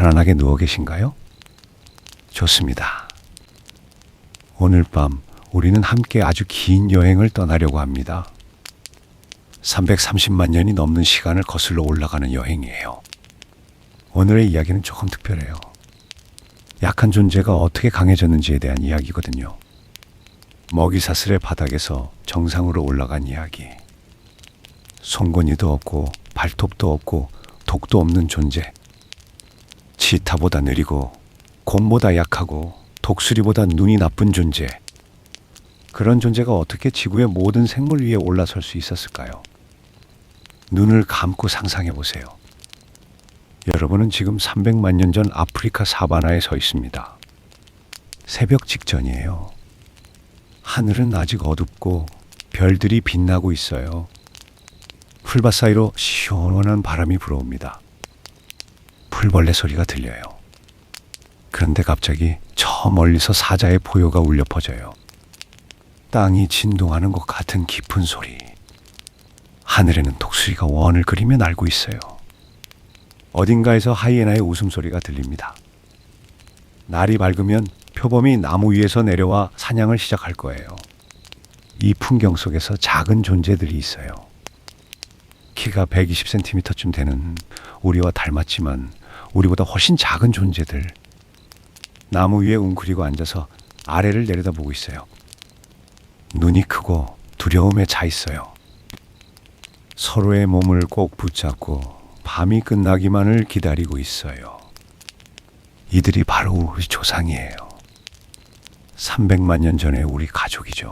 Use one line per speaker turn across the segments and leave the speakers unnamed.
편안하게 누워 계신가요? 좋습니다. 오늘 밤 우리는 함께 아주 긴 여행을 떠나려고 합니다. 330만 년이 넘는 시간을 거슬러 올라가는 여행이에요. 오늘의 이야기는 조금 특별해요. 약한 존재가 어떻게 강해졌는지에 대한 이야기거든요. 먹이사슬의 바닥에서 정상으로 올라간 이야기. 송곳니도 없고 발톱도 없고 독도 없는 존재. 치타보다 느리고 곰보다 약하고 독수리보다 눈이 나쁜 존재. 그런 존재가 어떻게 지구의 모든 생물 위에 올라설 수 있었을까요? 눈을 감고 상상해 보세요. 여러분은 지금 300만 년 전 아프리카 사바나에 서 있습니다. 새벽 직전이에요. 하늘은 아직 어둡고 별들이 빛나고 있어요. 풀밭 사이로 시원한 바람이 불어옵니다. 풀벌레 소리가 들려요. 그런데 갑자기 저 멀리서 사자의 포효가 울려 퍼져요. 땅이 진동하는 것 같은 깊은 소리. 하늘에는 독수리가 원을 그리며 날고 있어요. 어딘가에서 하이에나의 웃음소리가 들립니다. 날이 밝으면 표범이 나무 위에서 내려와 사냥을 시작할 거예요. 이 풍경 속에서 작은 존재들이 있어요. 키가 120cm쯤 되는 우리와 닮았지만 우리보다 훨씬 작은 존재들. 나무 위에 웅크리고 앉아서 아래를 내려다보고 있어요. 눈이 크고 두려움에 차 있어요. 서로의 몸을 꼭 붙잡고 밤이 끝나기만을 기다리고 있어요. 이들이 바로 우리 조상이에요. 300만 년 전에 우리 가족이죠.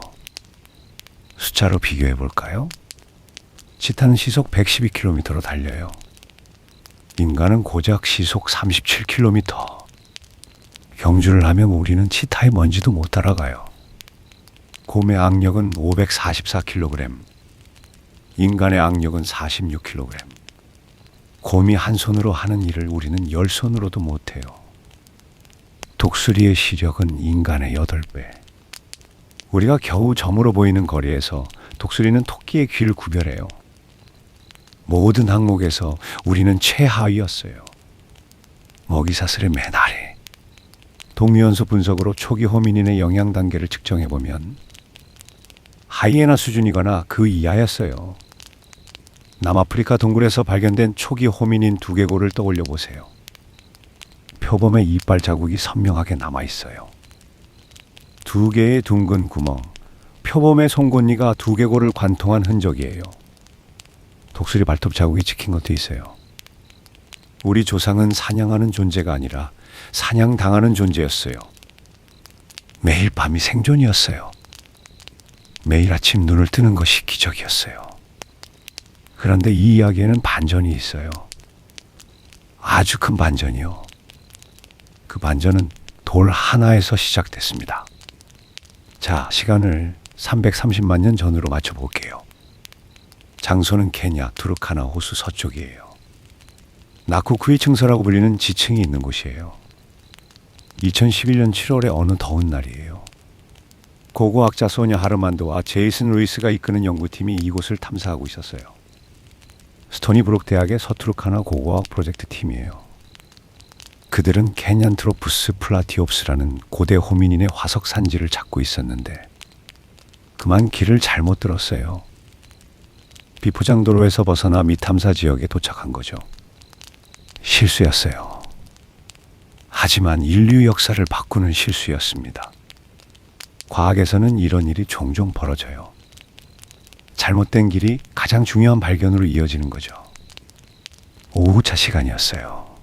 숫자로 비교해 볼까요? 치타는 시속 112km로 달려요. 인간은 고작 시속 37km. 경주를 하면 우리는 치타의 먼지도 못 따라가요. 곰의 악력은 544kg. 인간의 악력은 46kg. 곰이 한 손으로 하는 일을 우리는 10손으로도 못해요. 독수리의 시력은 인간의 8배. 우리가 겨우 저물어 보이는 거리에서 독수리는 토끼의 귀를 구별해요. 모든 항목에서 우리는 최하위였어요. 먹이사슬의 맨 아래. 동위원소 분석으로 초기 호미닌의 영양 단계를 측정해보면 하이에나 수준이거나 그 이하였어요. 남아프리카 동굴에서 발견된 초기 호미닌 두개골을 떠올려 보세요. 표범의 이빨 자국이 선명하게 남아있어요. 2개의 둥근 구멍, 표범의 송곳니가 두개골을 관통한 흔적이에요. 독수리 발톱 자국이 찍힌 것도 있어요. 우리 조상은 사냥하는 존재가 아니라 사냥당하는 존재였어요. 매일 밤이 생존이었어요. 매일 아침 눈을 뜨는 것이 기적이었어요. 그런데 이 이야기에는 반전이 있어요. 아주 큰 반전이요. 그 반전은 돌 하나에서 시작됐습니다. 자, 시간을 330만 년 전으로 맞춰볼게요. 장소는 케냐 투르카나 호수 서쪽이에요. 나쿠쿠이 층서라고 불리는 지층이 있는 곳이에요. 2011년 7월의 어느 더운 날이에요. 고고학자 소냐 하르만드와 제이슨 루이스가 이끄는 연구팀이 이곳을 탐사하고 있었어요. 스토니브룩 대학의 서투르카나 고고학 프로젝트 팀이에요. 그들은 캐니안트로푸스 플라티옵스라는 고대 호미닌의 화석 산지를 찾고 있었는데 그만 길을 잘못 들었어요. 비포장도로에서 벗어나 미탐사 지역에 도착한 거죠. 실수였어요. 하지만 인류 역사를 바꾸는 실수였습니다. 과학에서는 이런 일이 종종 벌어져요. 잘못된 길이 가장 중요한 발견으로 이어지는 거죠. 오후차 시간이었어요.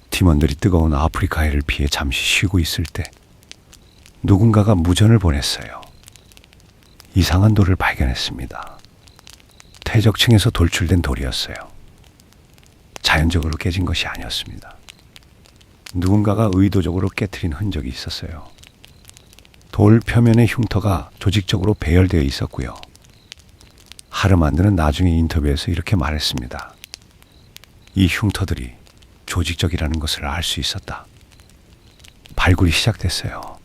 팀원들이 뜨거운 아프리카 해를 피해 잠시 쉬고 있을 때 누군가가 무전을 보냈어요. 이상한 돌을 발견했습니다. 퇴적층에서 돌출된 돌이었어요. 자연적으로 깨진 것이 아니었습니다. 누군가가 의도적으로 깨트린 흔적이 있었어요. 돌 표면의 흉터가 조직적으로 배열되어 있었고요. 하르만드는 나중에 인터뷰에서 이렇게 말했습니다. 이 흉터들이 조직적이라는 것을 알 수 있었다. 발굴이 시작됐어요.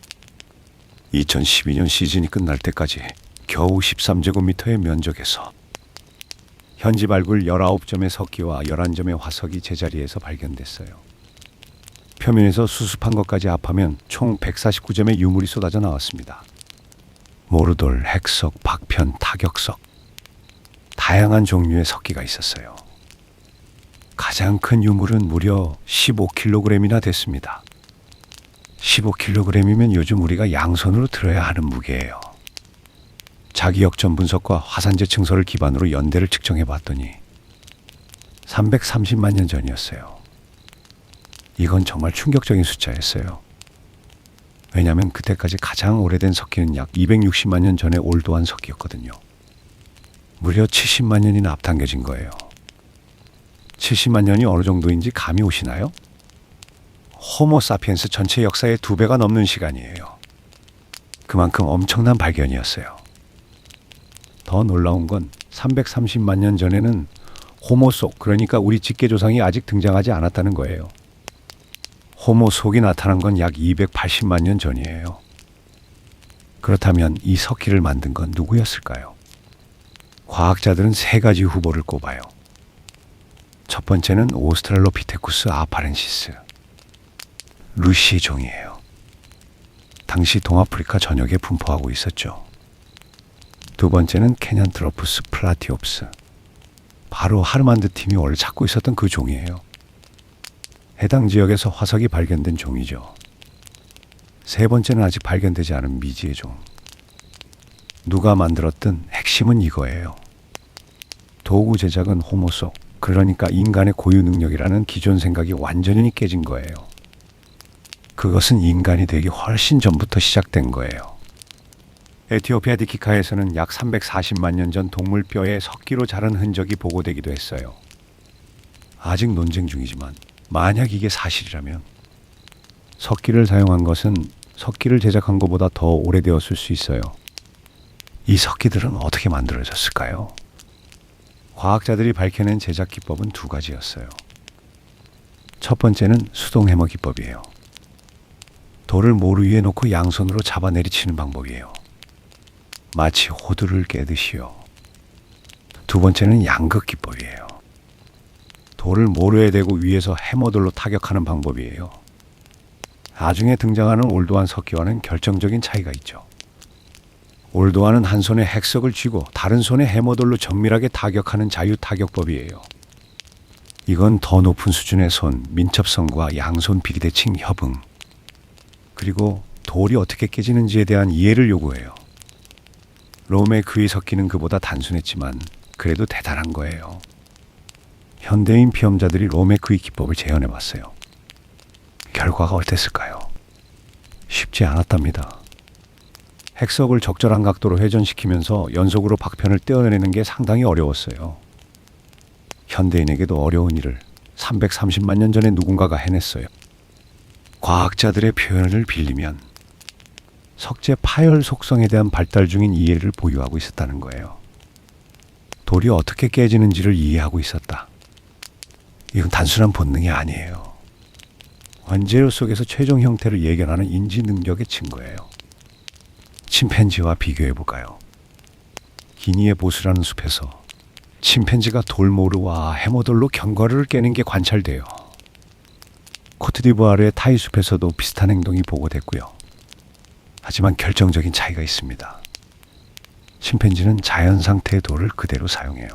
2012년 시즌이 끝날 때까지 겨우 13제곱미터의 면적에서 현지 발굴 19점의 석기와 11점의 화석이 제자리에서 발견됐어요. 표면에서 수습한 것까지 합하면 총 149점의 유물이 쏟아져 나왔습니다. 모르돌, 핵석, 박편, 타격석. 다양한 종류의 석기가 있었어요. 가장 큰 유물은 무려 15kg이나 됐습니다. 15kg이면 요즘 우리가 양손으로 들어야 하는 무게예요. 자기 역전 분석과 화산재 층서를 기반으로 연대를 측정해 봤더니 330만 년 전이었어요. 이건 정말 충격적인 숫자였어요. 왜냐하면 그때까지 가장 오래된 석기는 약 260만 년 전에 올도한 석기였거든요. 무려 70만 년이나 앞당겨진 거예요. 70만 년이 어느 정도인지 감이 오시나요? 호모사피엔스 전체 역사의 2배가 넘는 시간이에요. 그만큼 엄청난 발견이었어요. 더 놀라운 건 330만 년 전에는 호모속, 그러니까 우리 직계조상이 아직 등장하지 않았다는 거예요. 호모속이 나타난 건 약 280만 년 전이에요. 그렇다면 이 석기를 만든 건 누구였을까요? 과학자들은 3가지 후보를 꼽아요. 첫 번째는 오스트랄로피테쿠스 아파렌시스, 루시 종이에요. 당시 동아프리카 전역에 분포하고 있었죠. 두 번째는 캐년트로푸스 플라티옵스, 바로 하르만드 팀이 원래 찾고 있었던 그 종이에요. 해당 지역에서 화석이 발견된 종이죠. 세 번째는 아직 발견되지 않은 미지의 종. 누가 만들었든 핵심은 이거예요. 도구 제작은 호모속, 그러니까 인간의 고유 능력이라는 기존 생각이 완전히 깨진 거예요. 그것은 인간이 되기 훨씬 전부터 시작된 거예요. 에티오피아 디키카에서는 약 340만 년 전 동물 뼈에 석기로 자른 흔적이 보고되기도 했어요. 아직 논쟁 중이지만 만약 이게 사실이라면 석기를 사용한 것은 석기를 제작한 것보다 더 오래되었을 수 있어요. 이 석기들은 어떻게 만들어졌을까요? 과학자들이 밝혀낸 제작 기법은 2가지였어요. 첫 번째는 수동 해머 기법이에요. 돌을 모루 위에 놓고 양손으로 잡아 내리치는 방법이에요. 마치 호두를 깨듯이요. 두 번째는 양극 기법이에요. 돌을 모루에 대고 위에서 해머돌로 타격하는 방법이에요. 나중에 등장하는 올도한 석기와는 결정적인 차이가 있죠. 올도한은 한 손에 핵석을 쥐고 다른 손에 해머돌로 정밀하게 타격하는 자유타격법이에요. 이건 더 높은 수준의 손, 민첩성과 양손 비리대칭 협응, 그리고 돌이 어떻게 깨지는지에 대한 이해를 요구해요. 롬의 그의 석기는 그보다 단순했지만 그래도 대단한 거예요. 현대인 피험자들이 롬의 그의 기법을 재현해봤어요. 결과가 어땠을까요? 쉽지 않았답니다. 핵석을 적절한 각도로 회전시키면서 연속으로 박편을 떼어내는 게 상당히 어려웠어요. 현대인에게도 어려운 일을 330만 년 전에 누군가가 해냈어요. 과학자들의 표현을 빌리면 석재 파열 속성에 대한 발달 중인 이해를 보유하고 있었다는 거예요. 돌이 어떻게 깨지는지를 이해하고 있었다. 이건 단순한 본능이 아니에요. 원재료 속에서 최종 형태를 예견하는 인지 능력의 증거예요. 침팬지와 비교해볼까요? 기니의 보스라는 숲에서 침팬지가 돌모루와 해머돌로 견과류를 깨는 게 관찰돼요. 코트디부아르의 타이 숲에서도 비슷한 행동이 보고됐고요. 하지만 결정적인 차이가 있습니다. 침팬지는 자연 상태의 돌을 그대로 사용해요.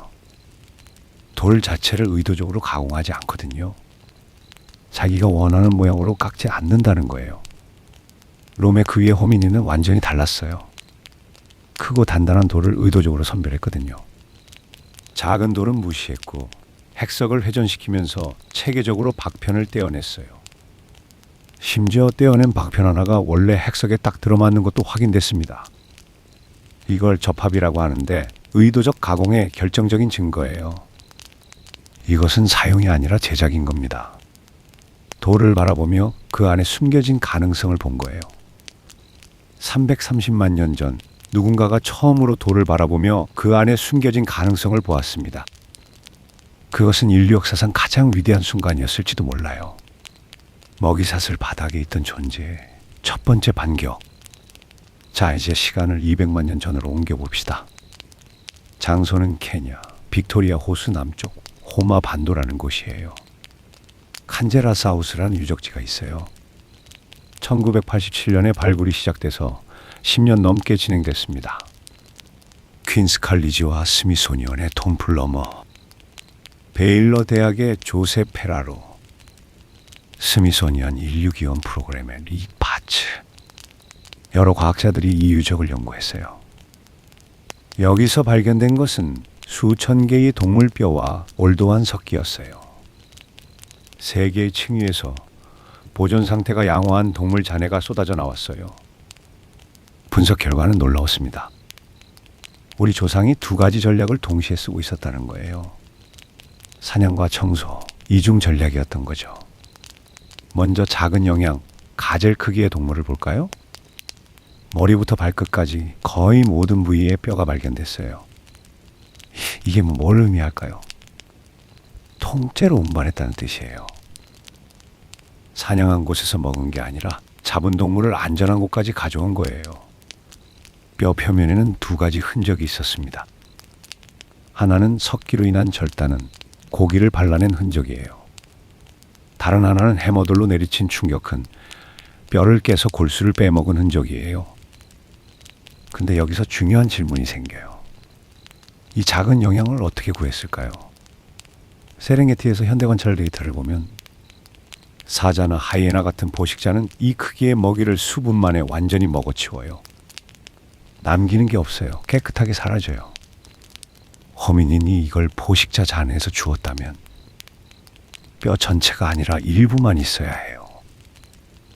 돌 자체를 의도적으로 가공하지 않거든요. 자기가 원하는 모양으로 깎지 않는다는 거예요. 롬의 그 위의 호미니는 완전히 달랐어요. 크고 단단한 돌을 의도적으로 선별했거든요. 작은 돌은 무시했고 핵석을 회전시키면서 체계적으로 박편을 떼어냈어요. 심지어 떼어낸 박편 하나가 원래 핵석에 딱 들어맞는 것도 확인됐습니다. 이걸 접합이라고 하는데 의도적 가공의 결정적인 증거예요. 이것은 사용이 아니라 제작인 겁니다. 돌을 바라보며 그 안에 숨겨진 가능성을 본 거예요. 330만 년 전 누군가가 처음으로 돌을 바라보며 그 안에 숨겨진 가능성을 보았습니다. 그것은 인류 역사상 가장 위대한 순간이었을지도 몰라요. 먹이사슬 바닥에 있던 존재의 첫 번째 반격. 자, 이제 시간을 200만 년 전으로 옮겨봅시다. 장소는 케냐, 빅토리아 호수 남쪽 호마 반도라는 곳이에요. 칸제라사우스라는 유적지가 있어요. 1987년에 발굴이 시작돼서 10년 넘게 진행됐습니다. 퀸스 칼리지와 스미소니언의 톰 플러머, 베일러 대학의 조세 페라로, 스미소니언 인류기원 프로그램의 리 파츠, 여러 과학자들이 이 유적을 연구했어요. 여기서 발견된 것은 수천 개의 동물뼈와 올도한 석기였어요. 세 개의 층위에서 보존 상태가 양호한 동물 잔해가 쏟아져 나왔어요. 분석 결과는 놀라웠습니다. 우리 조상이 두 가지 전략을 동시에 쓰고 있었다는 거예요. 사냥과 청소, 이중 전략이었던 거죠. 먼저 작은 영양, 가젤 크기의 동물을 볼까요? 머리부터 발끝까지 거의 모든 부위에 뼈가 발견됐어요. 이게 뭘 의미할까요? 통째로 운반했다는 뜻이에요. 사냥한 곳에서 먹은 게 아니라 잡은 동물을 안전한 곳까지 가져온 거예요. 뼈 표면에는 두 가지 흔적이 있었습니다. 하나는 석기로 인한 절단은 고기를 발라낸 흔적이에요. 다른 하나는 해머들로 내리친 충격은 뼈를 깨서 골수를 빼먹은 흔적이에요. 근데 여기서 중요한 질문이 생겨요. 이 작은 영양을 어떻게 구했을까요? 세렝게티에서 현대관찰 데이터를 보면 사자나 하이에나 같은 포식자는 이 크기의 먹이를 수분 만에 완전히 먹어치워요. 남기는 게 없어요. 깨끗하게 사라져요. 호미닌이 이걸 포식자 잔해에서 주었다면 뼈 전체가 아니라 일부만 있어야 해요.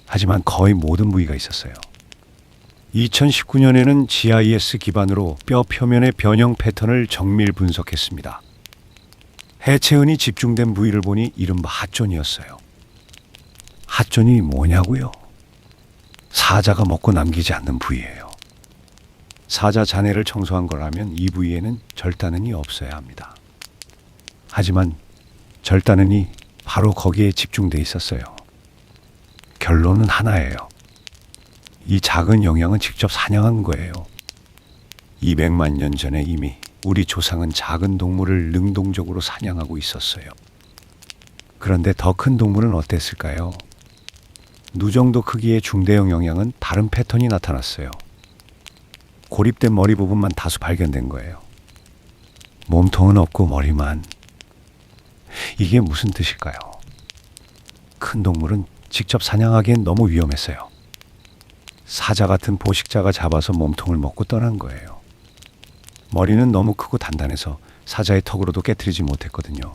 하지만 거의 모든 부위가 있었어요. 2019년에는 GIS 기반으로 뼈 표면의 변형 패턴을 정밀 분석했습니다. 해체은이 집중된 부위를 보니 이른바 핫존이었어요. 핫존이 뭐냐고요? 사자가 먹고 남기지 않는 부위예요. 사자 잔해를 청소한 거라면 이 부위에는 절단은이 없어야 합니다. 하지만 절단은이 바로 거기에 집중돼 있었어요. 결론은 하나예요. 이 작은 영양은 직접 사냥한 거예요. 200만 년 전에 이미 우리 조상은 작은 동물을 능동적으로 사냥하고 있었어요. 그런데 더 큰 동물은 어땠을까요? 누 정도 크기의 중대형 영양은 다른 패턴이 나타났어요. 고립된 머리 부분만 다수 발견된 거예요. 몸통은 없고 머리만. 이게 무슨 뜻일까요? 큰 동물은 직접 사냥하기엔 너무 위험했어요. 사자 같은 포식자가 잡아서 몸통을 먹고 떠난 거예요. 머리는 너무 크고 단단해서 사자의 턱으로도 깨트리지 못했거든요.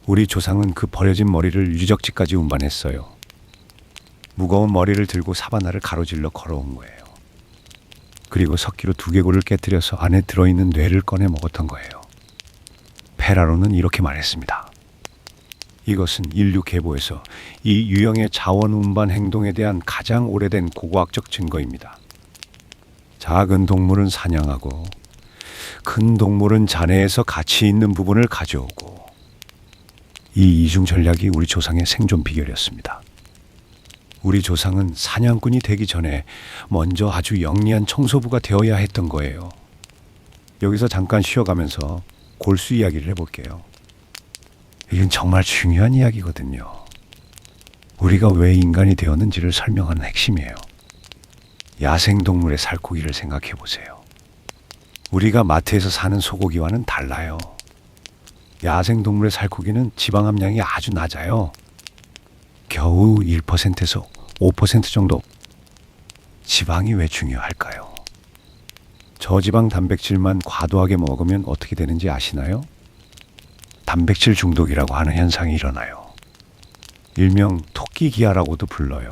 우리 조상은 그 버려진 머리를 유적지까지 운반했어요. 무거운 머리를 들고 사바나를 가로질러 걸어온 거예요. 그리고 석기로 두개골을 깨뜨려서 안에 들어있는 뇌를 꺼내 먹었던 거예요. 페라로는 이렇게 말했습니다. 이것은 인류 계보에서 이 유형의 자원 운반 행동에 대한 가장 오래된 고고학적 증거입니다. 작은 동물은 사냥하고 큰 동물은 잔해에서 가치 있는 부분을 가져오고, 이 이중 전략이 우리 조상의 생존 비결이었습니다. 우리 조상은 사냥꾼이 되기 전에 먼저 아주 영리한 청소부가 되어야 했던 거예요. 여기서 잠깐 쉬어가면서 골수 이야기를 해볼게요. 이건 정말 중요한 이야기거든요. 우리가 왜 인간이 되었는지를 설명하는 핵심이에요. 야생동물의 살코기를 생각해 보세요. 우리가 마트에서 사는 소고기와는 달라요. 야생동물의 살코기는 지방 함량이 아주 낮아요. 겨우 1%에서 5% 정도. 지방이 왜 중요할까요? 저지방 단백질만 과도하게 먹으면 어떻게 되는지 아시나요? 단백질 중독이라고 하는 현상이 일어나요. 일명 토끼기아라고도 불러요.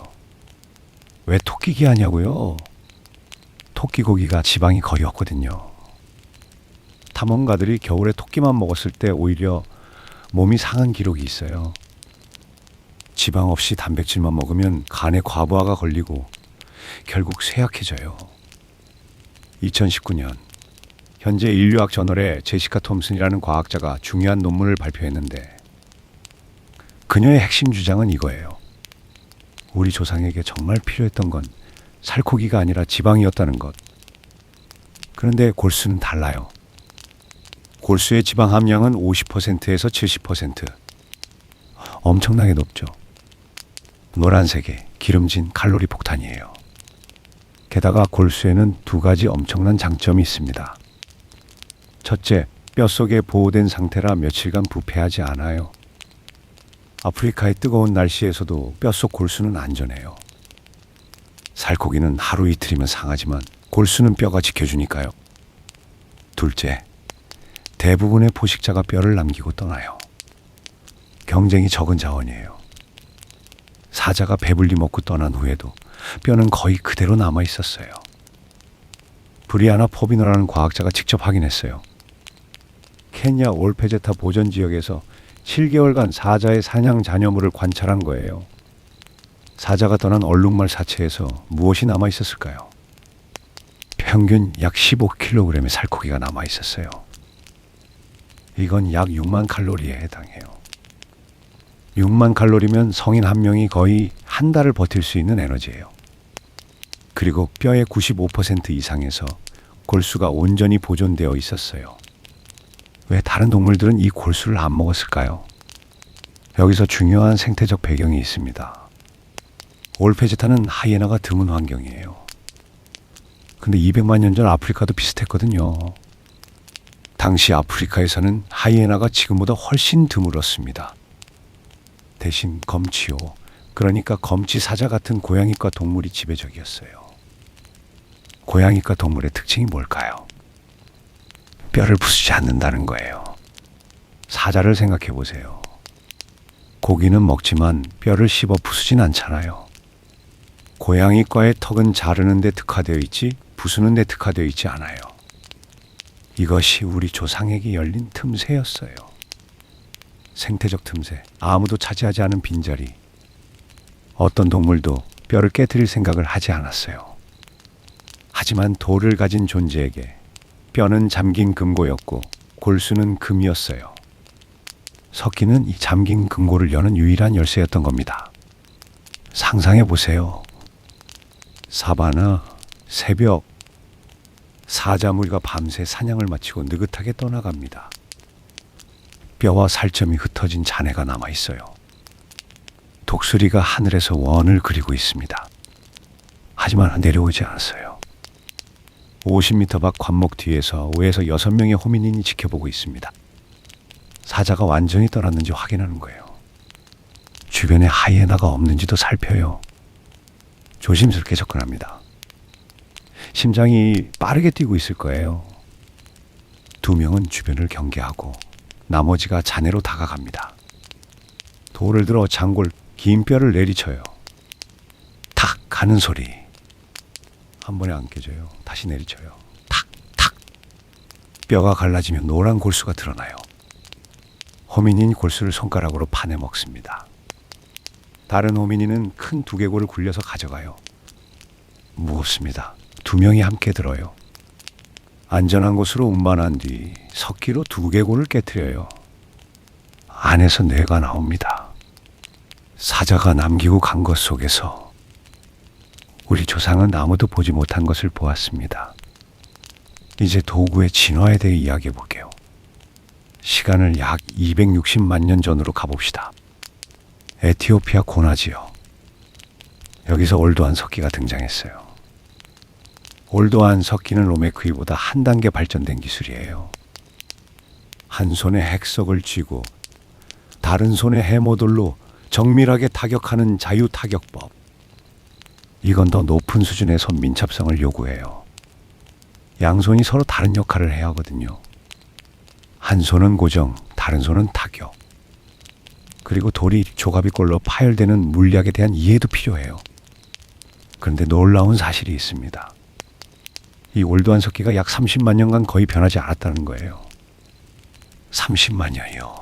왜 토끼기아냐고요? 토끼고기가 지방이 거의 없거든요. 탐험가들이 겨울에 토끼만 먹었을 때 오히려 몸이 상한 기록이 있어요. 지방 없이 단백질만 먹으면 간에 과부하가 걸리고 결국 쇠약해져요. 2019년 현재 인류학 저널에 제시카 톰슨이라는 과학자가 중요한 논문을 발표했는데, 그녀의 핵심 주장은 이거예요. 우리 조상에게 정말 필요했던 건 살코기가 아니라 지방이었다는 것. 그런데 골수는 달라요. 골수의 지방 함량은 50%에서 70%. 엄청나게 높죠. 노란색의 기름진 칼로리 폭탄이에요. 게다가 골수에는 두 가지 엄청난 장점이 있습니다. 첫째, 뼛속에 보호된 상태라 며칠간 부패하지 않아요. 아프리카의 뜨거운 날씨에서도 뼛속 골수는 안전해요. 살코기는 하루 이틀이면 상하지만 골수는 뼈가 지켜주니까요. 둘째, 대부분의 포식자가 뼈를 남기고 떠나요. 경쟁이 적은 자원이에요. 사자가 배불리 먹고 떠난 후에도 뼈는 거의 그대로 남아 있었어요. 브리아나 포비너라는 과학자가 직접 확인했어요. 케냐 올페제타 보전 지역에서 7개월간 사자의 사냥 잔여물을 관찰한 거예요. 사자가 떠난 얼룩말 사체에서 무엇이 남아 있었을까요? 평균 약 15kg의 살코기가 남아 있었어요. 이건 약 6만 칼로리에 해당해요. 6만 칼로리면 성인 한 명이 거의 한 달을 버틸 수 있는 에너지예요. 그리고 뼈의 95% 이상에서 골수가 온전히 보존되어 있었어요. 왜 다른 동물들은 이 골수를 안 먹었을까요? 여기서 중요한 생태적 배경이 있습니다. 올페제타는 하이에나가 드문 환경이에요. 근데 200만 년 전 아프리카도 비슷했거든요. 당시 아프리카에서는 하이에나가 지금보다 훨씬 드물었습니다. 대신 검치요. 그러니까 검치 사자 같은 고양이과 동물이 지배적이었어요. 고양이과 동물의 특징이 뭘까요? 뼈를 부수지 않는다는 거예요. 사자를 생각해 보세요. 고기는 먹지만 뼈를 씹어 부수진 않잖아요. 고양이과의 턱은 자르는 데 특화되어 있지 부수는 데 특화되어 있지 않아요. 이것이 우리 조상에게 열린 틈새였어요. 생태적 틈새, 아무도 차지하지 않은 빈자리. 어떤 동물도 뼈를 깨트릴 생각을 하지 않았어요. 하지만 돌을 가진 존재에게 뼈는 잠긴 금고였고 골수는 금이었어요. 석기는 이 잠긴 금고를 여는 유일한 열쇠였던 겁니다. 상상해 보세요. 사바나, 새벽, 사자 무리가 밤새 사냥을 마치고 느긋하게 떠나갑니다. 뼈와 살점이 흩어진 잔해가 남아 있어요. 독수리가 하늘에서 원을 그리고 있습니다. 하지만 내려오지 않았어요. 50m 밖 관목 뒤에서 5에서 6명의 호미닌이 지켜보고 있습니다. 사자가 완전히 떠났는지 확인하는 거예요. 주변에 하이에나가 없는지도 살펴요. 조심스럽게 접근합니다. 심장이 빠르게 뛰고 있을 거예요. 2명은 주변을 경계하고 나머지가 잔해로 다가갑니다. 돌을 들어 장골 긴 뼈를 내리쳐요. 탁 하는 소리. 한 번에 안 깨져요. 다시 내리쳐요. 탁 탁. 뼈가 갈라지면 노란 골수가 드러나요. 호미닌 골수를 손가락으로 파내 먹습니다. 다른 호미닌은 큰 두개골을 굴려서 가져가요. 무겁습니다. 2명이 함께 들어요. 안전한 곳으로 운반한 뒤 석기로 두개골을 깨트려요. 안에서 뇌가 나옵니다. 사자가 남기고 간 것 속에서 우리 조상은 아무도 보지 못한 것을 보았습니다. 이제 도구의 진화에 대해 이야기해 볼게요. 시간을 약 260만 년 전으로 가봅시다. 에티오피아 고나지요. 여기서 올드한 석기가 등장했어요. 올드한 석기는 로메크이보다 한 단계 발전된 기술이에요. 한 손에 핵석을 쥐고 다른 손에 해모돌로 정밀하게 타격하는 자유타격법. 이건 더 높은 수준의 손 민첩성을 요구해요. 양손이 서로 다른 역할을 해야 하거든요. 한 손은 고정, 다른 손은 타격. 그리고 돌이 조가비꼴로 파열되는 물리학에 대한 이해도 필요해요. 그런데 놀라운 사실이 있습니다. 이 올드한 석기가 약 30만 년간 거의 변하지 않았다는 거예요. 30만 년이요.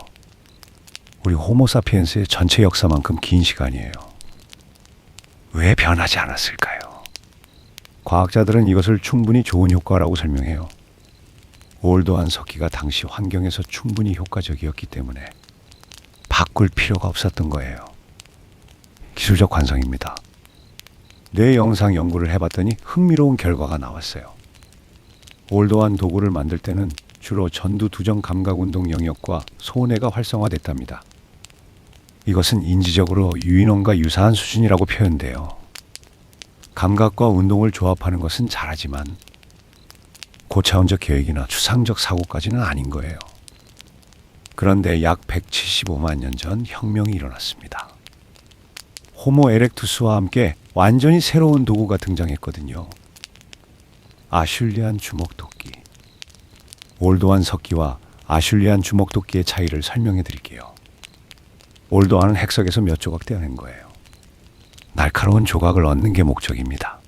우리 호모사피엔스의 전체 역사만큼 긴 시간이에요. 왜 변하지 않았을까요? 과학자들은 이것을 충분히 좋은 효과라고 설명해요. 올드한 석기가 당시 환경에서 충분히 효과적이었기 때문에 바꿀 필요가 없었던 거예요. 기술적 관성입니다. 뇌 영상 연구를 해봤더니 흥미로운 결과가 나왔어요. 올드한 도구를 만들 때는 주로 전두 두정 감각 운동 영역과 소뇌가 활성화됐답니다. 이것은 인지적으로 유인원과 유사한 수준이라고 표현돼요. 감각과 운동을 조합하는 것은 잘하지만 고차원적 계획이나 추상적 사고까지는 아닌 거예요. 그런데 약 175만 년 전 혁명이 일어났습니다. 호모 에렉투스와 함께 완전히 새로운 도구가 등장했거든요. 아슐리안 주먹도끼. 올드완 석기와 아슐리안 주먹도끼의 차이를 설명해 드릴게요. 올드완은 핵석에서 몇 조각 떼어낸 거예요. 날카로운 조각을 얻는 게 목적입니다.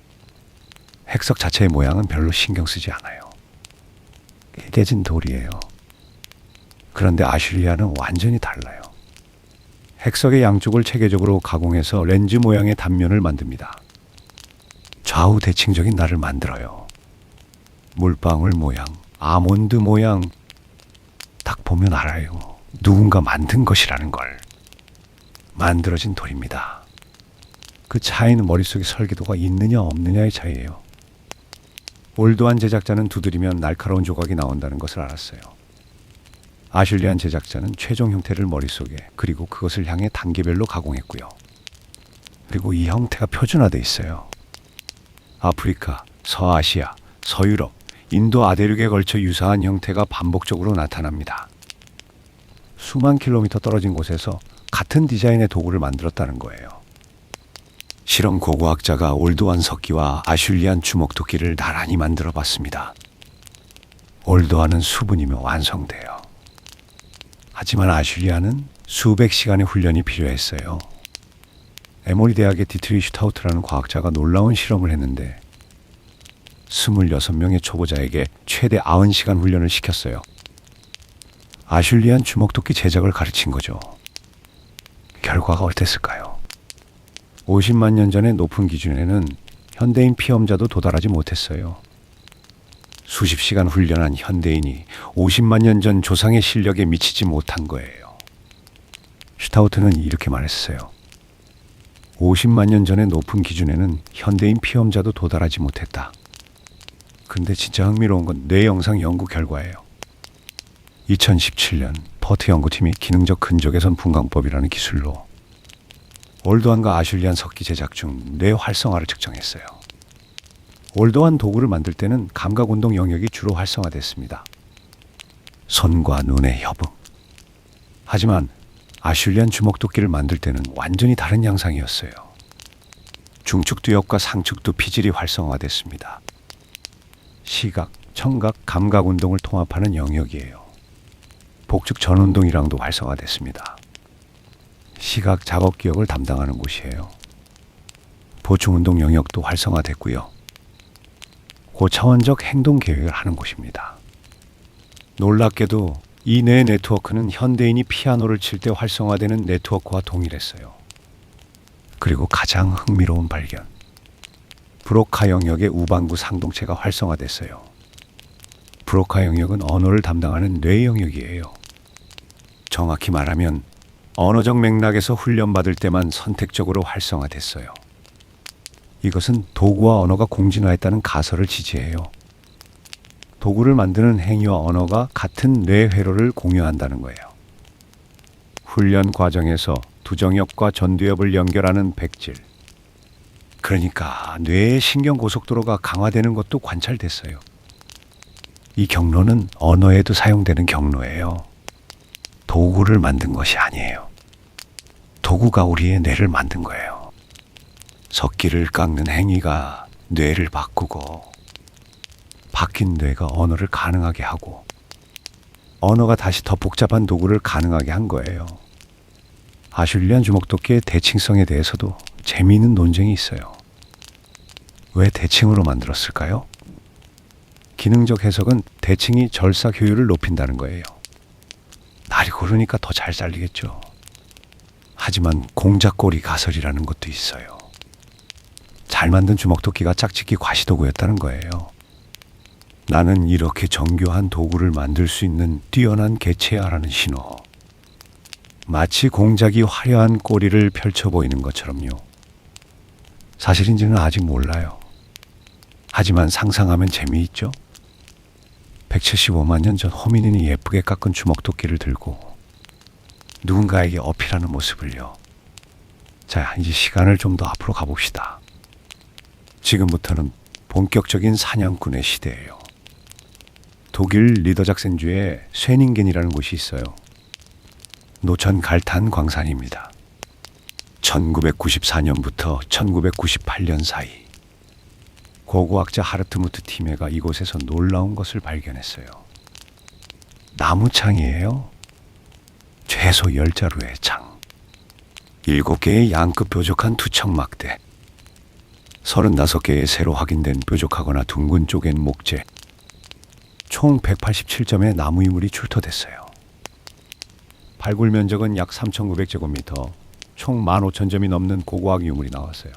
핵석 자체의 모양은 별로 신경 쓰지 않아요. 깨진 돌이에요. 그런데 아슐리안은 완전히 달라요. 핵석의 양쪽을 체계적으로 가공해서 렌즈 모양의 단면을 만듭니다. 좌우 대칭적인 날을 만들어요. 물방울 모양, 아몬드 모양. 딱 보면 알아요. 누군가 만든 것이라는 걸. 만들어진 돌입니다. 그 차이는 머릿속에 설계도가 있느냐 없느냐의 차이예요. 올드완 제작자는 두드리면 날카로운 조각이 나온다는 것을 알았어요. 아슐리안 제작자는 최종 형태를 머릿속에 그리고 그것을 향해 단계별로 가공했고요. 그리고 이 형태가 표준화되어 있어요. 아프리카, 서아시아, 서유럽, 인도 아대륙에 걸쳐 유사한 형태가 반복적으로 나타납니다. 수만 킬로미터 떨어진 곳에서 같은 디자인의 도구를 만들었다는 거예요. 실험 고고학자가 올드완 석기와 아슐리안 주먹도끼를 나란히 만들어 봤습니다. 올드완은 수분이며 완성돼요. 하지만 아슐리안은 수백 시간의 훈련이 필요했어요. 에모리 대학의 디트리 슈타우트라는 과학자가 놀라운 실험을 했는데 26명의 초보자에게 최대 90시간 훈련을 시켰어요. 아슐리안 주먹도끼 제작을 가르친 거죠. 결과가 어땠을까요? 50만 년 전의 높은 기준에는 현대인 피험자도 도달하지 못했어요. 수십 시간 훈련한 현대인이 50만 년 전 조상의 실력에 미치지 못한 거예요. 슈타우트는 이렇게 말했어요. 50만 년 전의 높은 기준에는 현대인 피험자도 도달하지 못했다. 근데 진짜 흥미로운 건 뇌영상 연구 결과예요. 2017년 퍼트 연구팀이 기능적 근적외선 분광법이라는 기술로 올드완과 아슐리안 석기 제작 중 뇌 활성화를 측정했어요. 올드완 도구를 만들 때는 감각운동 영역이 주로 활성화됐습니다. 손과 눈의 협응. 하지만 아슐리안 주먹도끼를 만들 때는 완전히 다른 양상이었어요. 중축두엽과 상축두 피질이 활성화됐습니다. 시각, 청각, 감각운동을 통합하는 영역이에요. 복축 전운동이랑도 활성화됐습니다. 시각 작업 기억을 담당하는 곳이에요. 보충운동 영역도 활성화됐고요. 고차원적 행동 계획을 하는 곳입니다. 놀랍게도 이 뇌 네트워크는 현대인이 피아노를 칠 때 활성화되는 네트워크와 동일했어요. 그리고 가장 흥미로운 발견. 브로카 영역의 우반구 상동체가 활성화됐어요. 브로카 영역은 언어를 담당하는 뇌 영역이에요. 정확히 말하면 언어적 맥락에서 훈련받을 때만 선택적으로 활성화됐어요. 이것은 도구와 언어가 공진화했다는 가설을 지지해요. 도구를 만드는 행위와 언어가 같은 뇌 회로를 공유한다는 거예요. 훈련 과정에서 두정엽과 전두엽을 연결하는 백질. 그러니까 뇌의 신경고속도로가 강화되는 것도 관찰됐어요. 이 경로는 언어에도 사용되는 경로예요. 도구를 만든 것이 아니에요. 도구가 우리의 뇌를 만든 거예요. 석기를 깎는 행위가 뇌를 바꾸고 바뀐 뇌가 언어를 가능하게 하고 언어가 다시 더 복잡한 도구를 가능하게 한 거예요. 아슐리안 주먹도끼의 대칭성에 대해서도 재미있는 논쟁이 있어요. 왜 대칭으로 만들었을까요? 기능적 해석은 대칭이 절삭 효율을 높인다는 거예요. 날이 고르니까 더 잘 잘리겠죠. 하지만 공작꼬리 가설이라는 것도 있어요. 잘 만든 주먹도끼가 짝짓기 과시도구였다는 거예요. 나는 이렇게 정교한 도구를 만들 수 있는 뛰어난 개체야라는 신호. 마치 공작이 화려한 꼬리를 펼쳐 보이는 것처럼요. 사실인지는 아직 몰라요. 하지만 상상하면 재미있죠? 175만 년 전 호미닌이 예쁘게 깎은 주먹도끼를 들고 누군가에게 어필하는 모습을요. 자, 이제 시간을 좀 더 앞으로 가봅시다. 지금부터는 본격적인 사냥꾼의 시대예요. 독일 리더작센주에 쇠닝겐이라는 곳이 있어요. 노천 갈탄 광산입니다. 1994년부터 1998년 사이 고고학자 하르트무트 티메가 이곳에서 놀라운 것을 발견했어요. 나무창이에요. 최소 10자루의 창, 7개의 양끝 뾰족한 투척 막대, 35개의 새로 확인된 뾰족하거나 둥근 쪼갠 목재, 총 187점의 나무 이물이 출토됐어요. 발굴 면적은 약 3,900제곱미터, 총 15,000점이 넘는 고고학 유물이 나왔어요.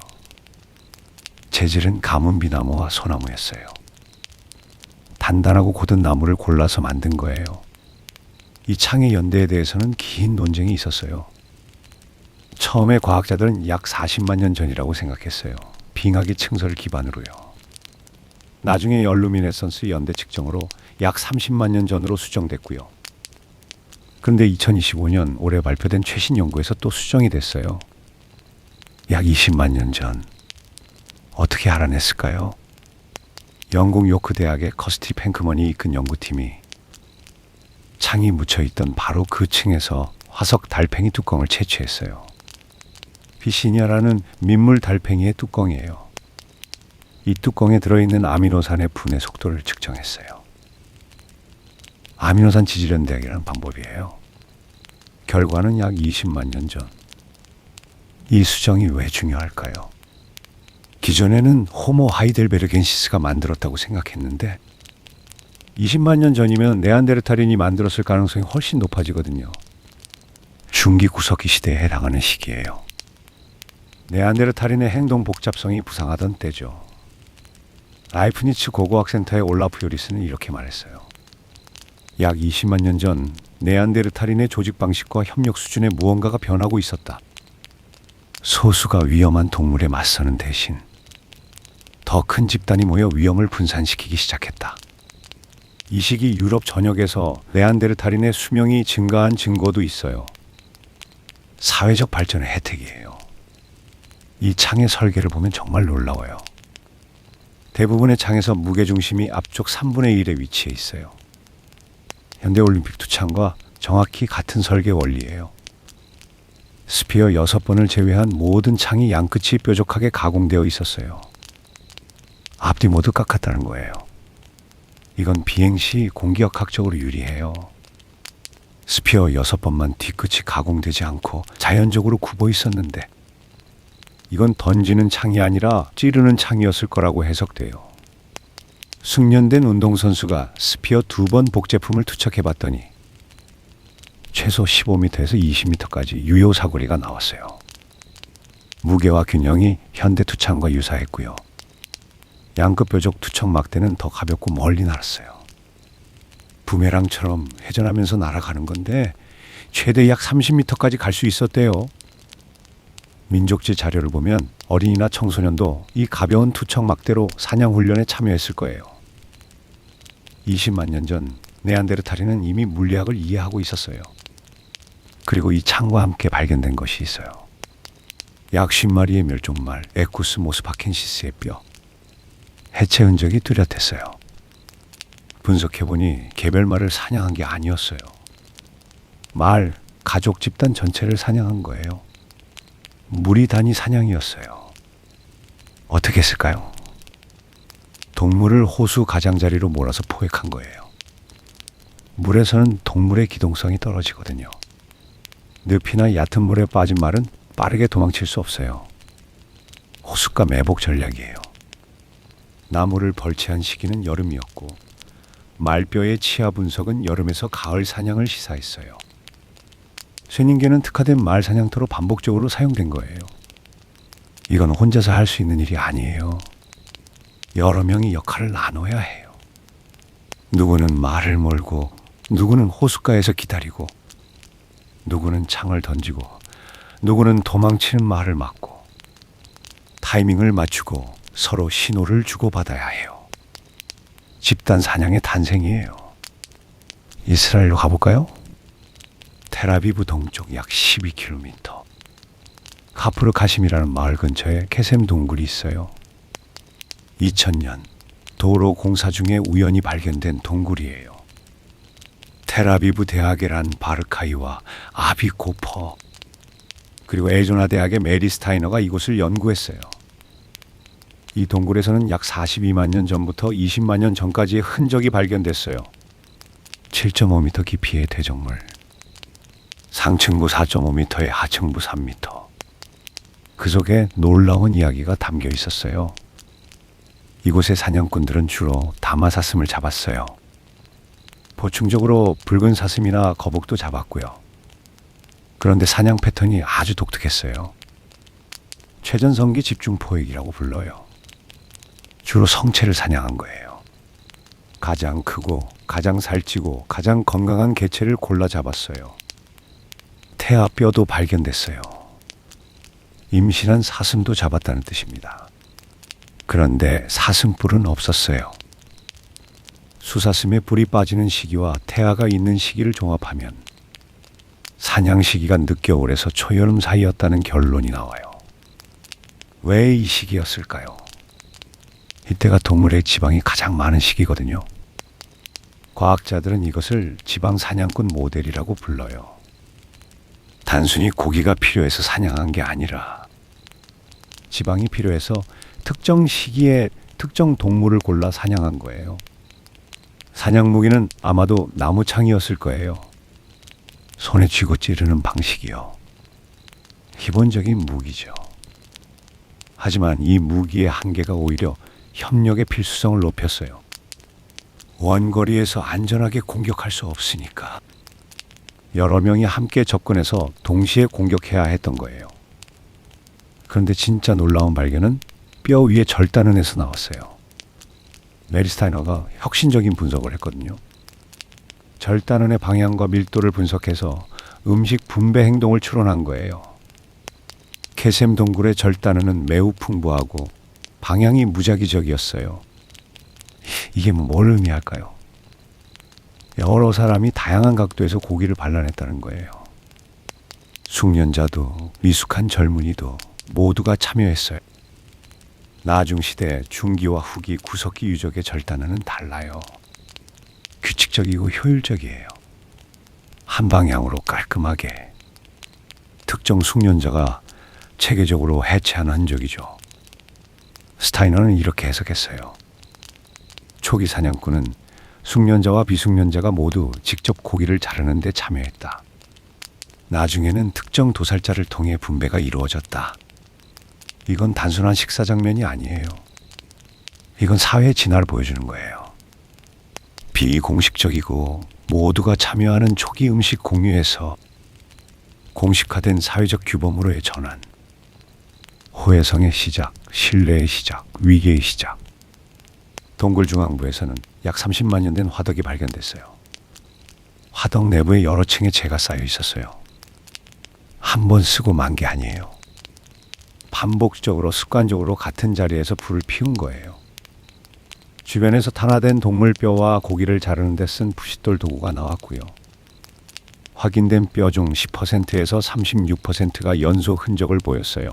재질은 가문비나무와 소나무였어요. 단단하고 고든 나무를 골라서 만든 거예요. 이 창의 연대에 대해서는 긴 논쟁이 있었어요. 처음에 과학자들은 약 40만 년 전이라고 생각했어요. 빙하기 층설을 기반으로요. 나중에 열루미네선스 연대 측정으로 약 30만 년 전으로 수정됐고요. 그런데 2025년 올해 발표된 최신 연구에서 또 수정이 됐어요. 약 20만 년 전. 어떻게 알아냈을까요? 영국 요크 대학의 커스티 팽크먼이 이끈 연구팀이 창이 묻혀있던 바로 그 층에서 화석 달팽이 뚜껑을 채취했어요. 비시니아라는 민물 달팽이의 뚜껑이에요. 이 뚜껑에 들어있는 아미노산의 분해 속도를 측정했어요. 아미노산 지질연대학이라는 방법이에요. 결과는 약 20만 년 전. 이 수정이 왜 중요할까요? 기존에는 호모 하이델베르겐시스가 만들었다고 생각했는데 20만 년 전이면 네안데르탈인이 만들었을 가능성이 훨씬 높아지거든요. 중기 구석기 시대에 해당하는 시기예요. 네안데르탈인의 행동 복잡성이 부상하던 때죠. 라이프니츠 고고학센터의 올라프 요리스는 이렇게 말했어요. 약 20만 년 전 네안데르탈인의 조직 방식과 협력 수준에 무언가가 변하고 있었다. 소수가 위험한 동물에 맞서는 대신 더 큰 집단이 모여 위험을 분산시키기 시작했다. 이 시기 유럽 전역에서 네안데르탈인의 수명이 증가한 증거도 있어요. 사회적 발전의 혜택이에요. 이 창의 설계를 보면 정말 놀라워요. 대부분의 창에서 무게중심이 앞쪽 3분의 1에 위치해 있어요. 현대올림픽 두 창과 정확히 같은 설계 원리예요. 스피어 6번을 제외한 모든 창이 양끝이 뾰족하게 가공되어 있었어요. 앞뒤 모두 깎았다는 거예요. 이건 비행 시 공기역학적으로 유리해요. 스피어 6번만 뒤끝이 가공되지 않고 자연적으로 굽어 있었는데 이건 던지는 창이 아니라 찌르는 창이었을 거라고 해석돼요. 숙련된 운동선수가 스피어 2번 복제품을 투척해봤더니 최소 15m에서 20m까지 유효 사거리가 나왔어요. 무게와 균형이 현대 투창과 유사했고요. 양끝 뾰족 투척 막대는 더 가볍고 멀리 날았어요. 부메랑처럼 회전하면서 날아가는 건데 최대 약 30m까지 갈 수 있었대요. 민족지 자료를 보면 어린이나 청소년도 이 가벼운 투척 막대로 사냥 훈련에 참여했을 거예요. 20만 년 전 네안데르탈인은 이미 물리학을 이해하고 있었어요. 그리고 이 창과 함께 발견된 것이 있어요. 약 50마리의 멸종말 에쿠스 모스파켄시스의 뼈. 해체 흔적이 뚜렷했어요. 분석해보니 개별말을 사냥한 게 아니었어요. 말, 가족 집단 전체를 사냥한 거예요. 무리 단위 사냥이었어요. 어떻게 했을까요? 동물을 호수 가장자리로 몰아서 포획한 거예요. 물에서는 동물의 기동성이 떨어지거든요. 늪이나 얕은 물에 빠진 말은 빠르게 도망칠 수 없어요. 호숫가 매복 전략이에요. 나무를 벌채한 시기는 여름이었고 말뼈의 치아 분석은 여름에서 가을 사냥을 시사했어요. 쇠닝개는 특화된 말 사냥터로 반복적으로 사용된 거예요. 이건 혼자서 할 수 있는 일이 아니에요. 여러 명이 역할을 나눠야 해요. 누구는 말을 몰고, 누구는 호숫가에서 기다리고, 누구는 창을 던지고, 누구는 도망치는 말을 막고, 타이밍을 맞추고 서로 신호를 주고받아야 해요. 집단 사냥의 탄생이에요. 이스라엘로 가볼까요? 텔아비브 동쪽 약 12km. 카프르 가심이라는 마을 근처에 케셈 동굴이 있어요. 2000년 도로 공사 중에 우연히 발견된 동굴이에요. 텔아비브 대학의 란 바르카이와 아비 고퍼 그리고 애조나 대학의 메리 스타이너가 이곳을 연구했어요. 이 동굴에서는 약 42만 년 전부터 20만 년 전까지의 흔적이 발견됐어요. 7.5m 깊이의 대적물, 상층부 4.5m에 하층부 3m. 그 속에 놀라운 이야기가 담겨 있었어요. 이곳의 사냥꾼들은 주로 다마사슴을 잡았어요. 보충적으로 붉은 사슴이나 거북도 잡았고요. 그런데 사냥 패턴이 아주 독특했어요. 최전성기 집중 포획이라고 불러요. 주로 성체를 사냥한 거예요. 가장 크고 가장 살찌고 가장 건강한 개체를 골라 잡았어요. 태아 뼈도 발견됐어요. 임신한 사슴도 잡았다는 뜻입니다. 그런데 사슴뿔은 없었어요. 수사슴의 뿔이 빠지는 시기와 태아가 있는 시기를 종합하면 사냥 시기가 늦겨울에서 초여름 사이였다는 결론이 나와요. 왜 이 시기였을까요? 이때가 동물의 지방이 가장 많은 시기거든요. 과학자들은 이것을 지방 사냥꾼 모델이라고 불러요. 단순히 고기가 필요해서 사냥한 게 아니라 지방이 필요해서 특정 시기에 특정 동물을 골라 사냥한 거예요. 사냥 무기는 아마도 나무창이었을 거예요. 손에 쥐고 찌르는 방식이요. 기본적인 무기죠. 하지만 이 무기의 한계가 오히려 협력의 필수성을 높였어요. 원거리에서 안전하게 공격할 수 없으니까 여러 명이 함께 접근해서 동시에 공격해야 했던 거예요. 그런데 진짜 놀라운 발견은 뼈 위에 절단은에서 나왔어요. 메리 스타이너가 혁신적인 분석을 했거든요. 절단은의 방향과 밀도를 분석해서 음식 분배 행동을 추론한 거예요. 케셈 동굴의 절단은은 매우 풍부하고 방향이 무작위적이었어요. 이게 뭘 의미할까요? 여러 사람이 다양한 각도에서 고기를 발라냈다는 거예요. 숙련자도 미숙한 젊은이도 모두가 참여했어요. 나중시대 중기와 후기 구석기 유적의 절단은 달라요. 규칙적이고 효율적이에요. 한 방향으로 깔끔하게. 특정 숙련자가 체계적으로 해체한 흔적이죠. 스타이너는 이렇게 해석했어요. 초기 사냥꾼은 숙련자와 비숙련자가 모두 직접 고기를 자르는 데 참여했다. 나중에는 특정 도살자를 통해 분배가 이루어졌다. 이건 단순한 식사 장면이 아니에요. 이건 사회의 진화를 보여주는 거예요. 비공식적이고 모두가 참여하는 초기 음식 공유에서 공식화된 사회적 규범으로의 전환. 호혜성의 시작, 신뢰의 시작, 위계의 시작. 동굴 중앙부에서는 약 30만 년 된 화덕이 발견됐어요. 화덕 내부에 여러 층의 재가 쌓여 있었어요. 한 번 쓰고 만 게 아니에요. 반복적으로 습관적으로 같은 자리에서 불을 피운 거예요. 주변에서 탄화된 동물뼈와 고기를 자르는 데 쓴 부싯돌 도구가 나왔고요. 확인된 뼈 중 10%에서 36%가 연소 흔적을 보였어요.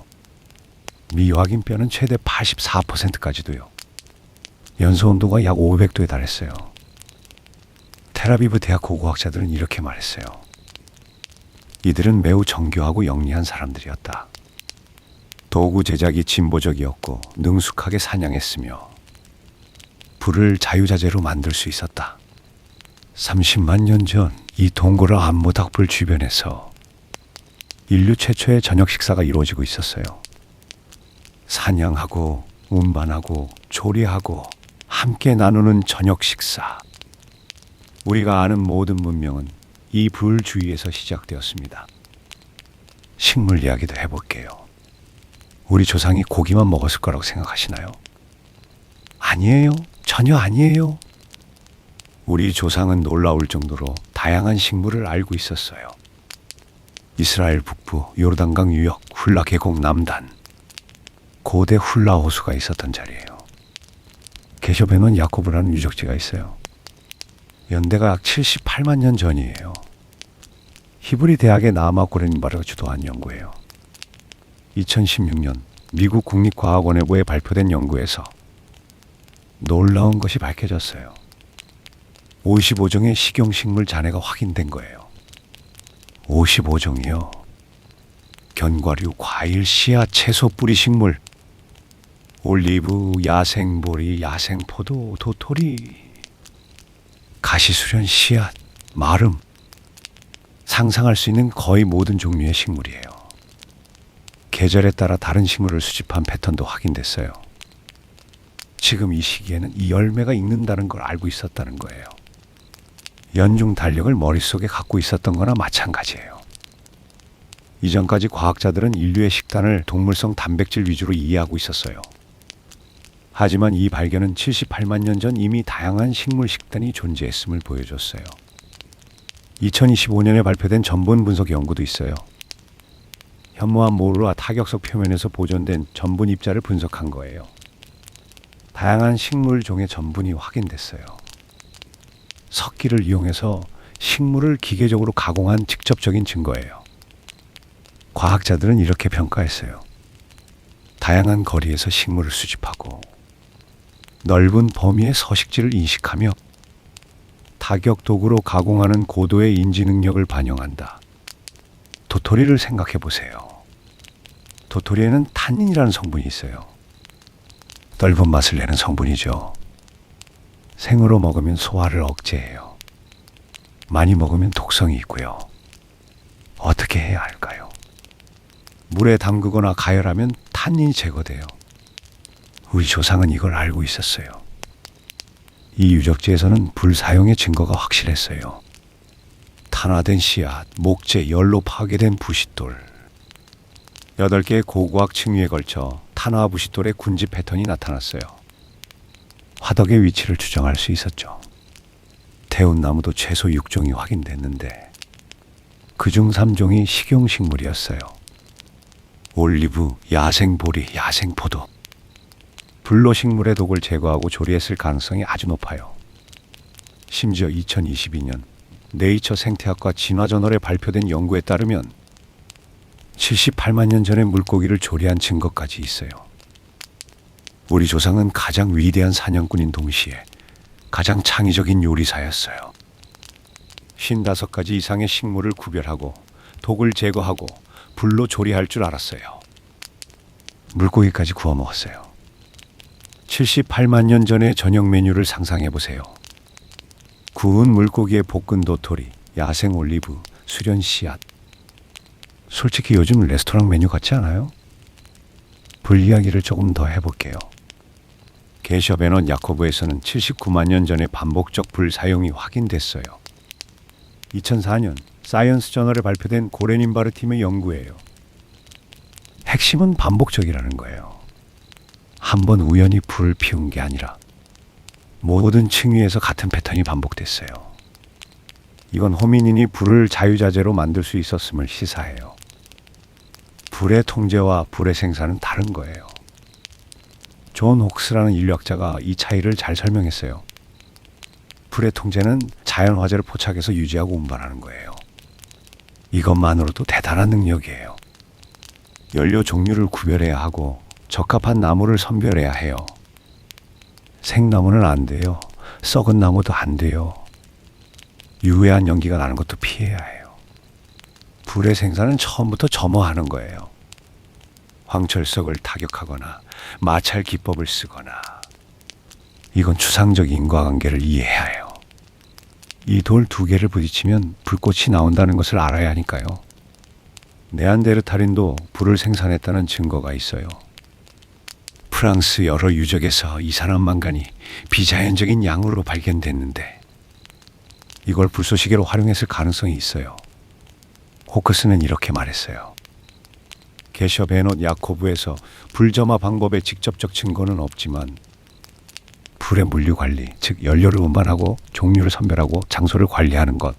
미확인 뼈는 최대 84%까지도요. 연소 온도가 약 500도에 달했어요. 텔아비브 대학 고고학자들은 이렇게 말했어요. 이들은 매우 정교하고 영리한 사람들이었다. 도구 제작이 진보적이었고 능숙하게 사냥했으며 불을 자유자재로 만들 수 있었다. 30만 년 전 이 동굴 암모닥불 주변에서 인류 최초의 저녁 식사가 이루어지고 있었어요. 사냥하고 운반하고 조리하고 함께 나누는 저녁 식사. 우리가 아는 모든 문명은 이 불 주위에서 시작되었습니다. 식물 이야기도 해볼게요. 우리 조상이 고기만 먹었을 거라고 생각하시나요? 아니에요. 전혀 아니에요. 우리 조상은 놀라울 정도로 다양한 식물을 알고 있었어요. 이스라엘 북부 요르단강 유역 훌라 계곡 남단. 고대 훌라 호수가 있었던 자리예요. 게쇼베논 야코브라는 유적지가 있어요. 연대가 약 78만 년 전이에요. 히브리 대학의 나아마 고레닌바르가 주도한 연구예요. 2016년 미국 국립과학원에부에 발표된 연구에서 놀라운 것이 밝혀졌어요. 55종의 식용식물 잔해가 확인된 거예요. 55종이요. 견과류, 과일, 씨앗, 채소, 뿌리 식물, 올리브, 야생보리, 야생포도, 도토리, 가시수련, 씨앗, 마름, 상상할 수 있는 거의 모든 종류의 식물이에요. 계절에 따라 다른 식물을 수집한 패턴도 확인됐어요. 지금 이 시기에는 이 열매가 익는다는 걸 알고 있었다는 거예요. 연중 달력을 머릿속에 갖고 있었던 거나 마찬가지예요. 이전까지 과학자들은 인류의 식단을 동물성 단백질 위주로 이해하고 있었어요. 하지만 이 발견은 78만 년 전 이미 다양한 식물 식단이 존재했음을 보여줬어요. 2025년에 발표된 전분 분석 연구도 있어요. 현무암 모루와 타격석 표면에서 보존된 전분 입자를 분석한 거예요. 다양한 식물 종의 전분이 확인됐어요. 석기를 이용해서 식물을 기계적으로 가공한 직접적인 증거예요. 과학자들은 이렇게 평가했어요. 다양한 거리에서 식물을 수집하고 넓은 범위의 서식지를 인식하며 타격 도구로 가공하는 고도의 인지 능력을 반영한다. 도토리를 생각해 보세요. 도토리에는 탄닌이라는 성분이 있어요. 넓은 맛을 내는 성분이죠. 생으로 먹으면 소화를 억제해요. 많이 먹으면 독성이 있고요. 어떻게 해야 할까요? 물에 담그거나 가열하면 탄닌이 제거돼요. 우리 조상은 이걸 알고 있었어요. 이 유적지에서는 불 사용의 증거가 확실했어요. 탄화된 씨앗, 목재, 열로 파괴된 부싯돌. 8개의 고고학 층위에 걸쳐 탄화 부싯돌의 군집 패턴이 나타났어요. 화덕의 위치를 추정할 수 있었죠. 태운 나무도 최소 6종이 확인됐는데 그중 3종이 식용식물이었어요. 올리브, 야생보리, 야생포도. 불로 식물의 독을 제거하고 조리했을 가능성이 아주 높아요. 심지어 2022년 네이처 생태학과 진화저널에 발표된 연구에 따르면 78만 년 전에 물고기를 조리한 증거까지 있어요. 우리 조상은 가장 위대한 사냥꾼인 동시에 가장 창의적인 요리사였어요. 55가지 이상의 식물을 구별하고 독을 제거하고 불로 조리할 줄 알았어요. 물고기까지 구워 먹었어요. 78만 년 전의 저녁 메뉴를 상상해 보세요. 구운 물고기에 볶은 도토리, 야생 올리브, 수련 씨앗. 솔직히 요즘 레스토랑 메뉴 같지 않아요? 불 이야기를 조금 더 해볼게요. 게셔 베넌 야코브에서는 79만 년 전에 반복적 불 사용이 확인됐어요. 2004년 사이언스 저널에 발표된 고레닌바르 팀의 연구예요. 핵심은 반복적이라는 거예요. 한 번 우연히 불을 피운 게 아니라 모든 층위에서 같은 패턴이 반복됐어요. 이건 호미닌이 불을 자유자재로 만들 수 있었음을 시사해요. 불의 통제와 불의 생산은 다른 거예요. 존 혹스라는 인류학자가 이 차이를 잘 설명했어요. 불의 통제는 자연 화재를 포착해서 유지하고 운반하는 거예요. 이것만으로도 대단한 능력이에요. 연료 종류를 구별해야 하고 적합한 나무를 선별해야 해요. 생나무는 안 돼요. 썩은 나무도 안 돼요. 유해한 연기가 나는 것도 피해야 해요. 불의 생산은 처음부터 점화하는 거예요. 황철석을 타격하거나 마찰 기법을 쓰거나. 이건 추상적 인과관계를 이해해야 해요. 이 돌 2개를 부딪히면 불꽃이 나온다는 것을 알아야 하니까요. 네안데르탈인도 불을 생산했다는 증거가 있어요. 프랑스 여러 유적에서 이 사람만간이 비자연적인 양으로 발견됐는데 이걸 불쏘시개로 활용했을 가능성이 있어요. 호크스는 이렇게 말했어요. 게셔 베논 야코브에서 불점화 방법의 직접적 증거는 없지만 불의 물류 관리, 즉 연료를 운반하고 종류를 선별하고 장소를 관리하는 것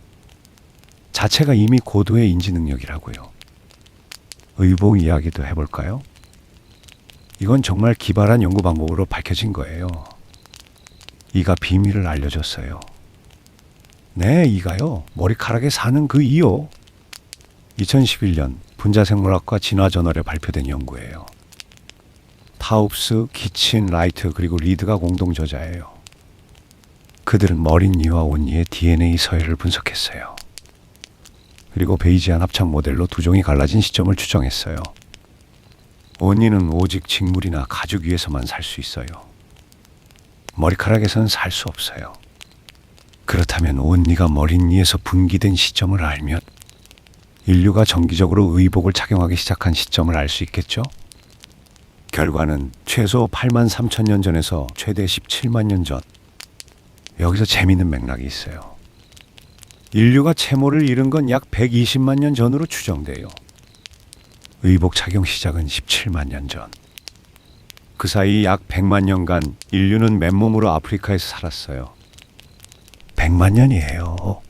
자체가 이미 고도의 인지 능력이라고요. 의복 이야기도 해볼까요? 이건 정말 기발한 연구 방법으로 밝혀진 거예요. 이가 비밀을 알려줬어요. 네, 이가요. 머리카락에 사는 그 이요. 2011년 분자생물학과 진화저널에 발표된 연구예요. 타웁스, 기친, 라이트 그리고 리드가 공동 저자예요. 그들은 머린 이와 온니의 DNA 서열을 분석했어요. 그리고 베이지안 합창 모델로 두 종이 갈라진 시점을 추정했어요. 온니는 오직 직물이나 가죽 위에서만 살 수 있어요. 머리카락에서는 살 수 없어요. 그렇다면 온니가 머린 위에서 분기된 시점을 알면 인류가 정기적으로 의복을 착용하기 시작한 시점을 알 수 있겠죠? 결과는 최소 8만 3천 년 전에서 최대 17만 년 전. 여기서 재미있는 맥락이 있어요. 인류가 채모를 잃은 건 약 120만 년 전으로 추정돼요. 의복 착용 시작은 17만 년 전. 그 사이 약 100만 년간 인류는 맨몸으로 아프리카에서 살았어요. 100만 년이에요.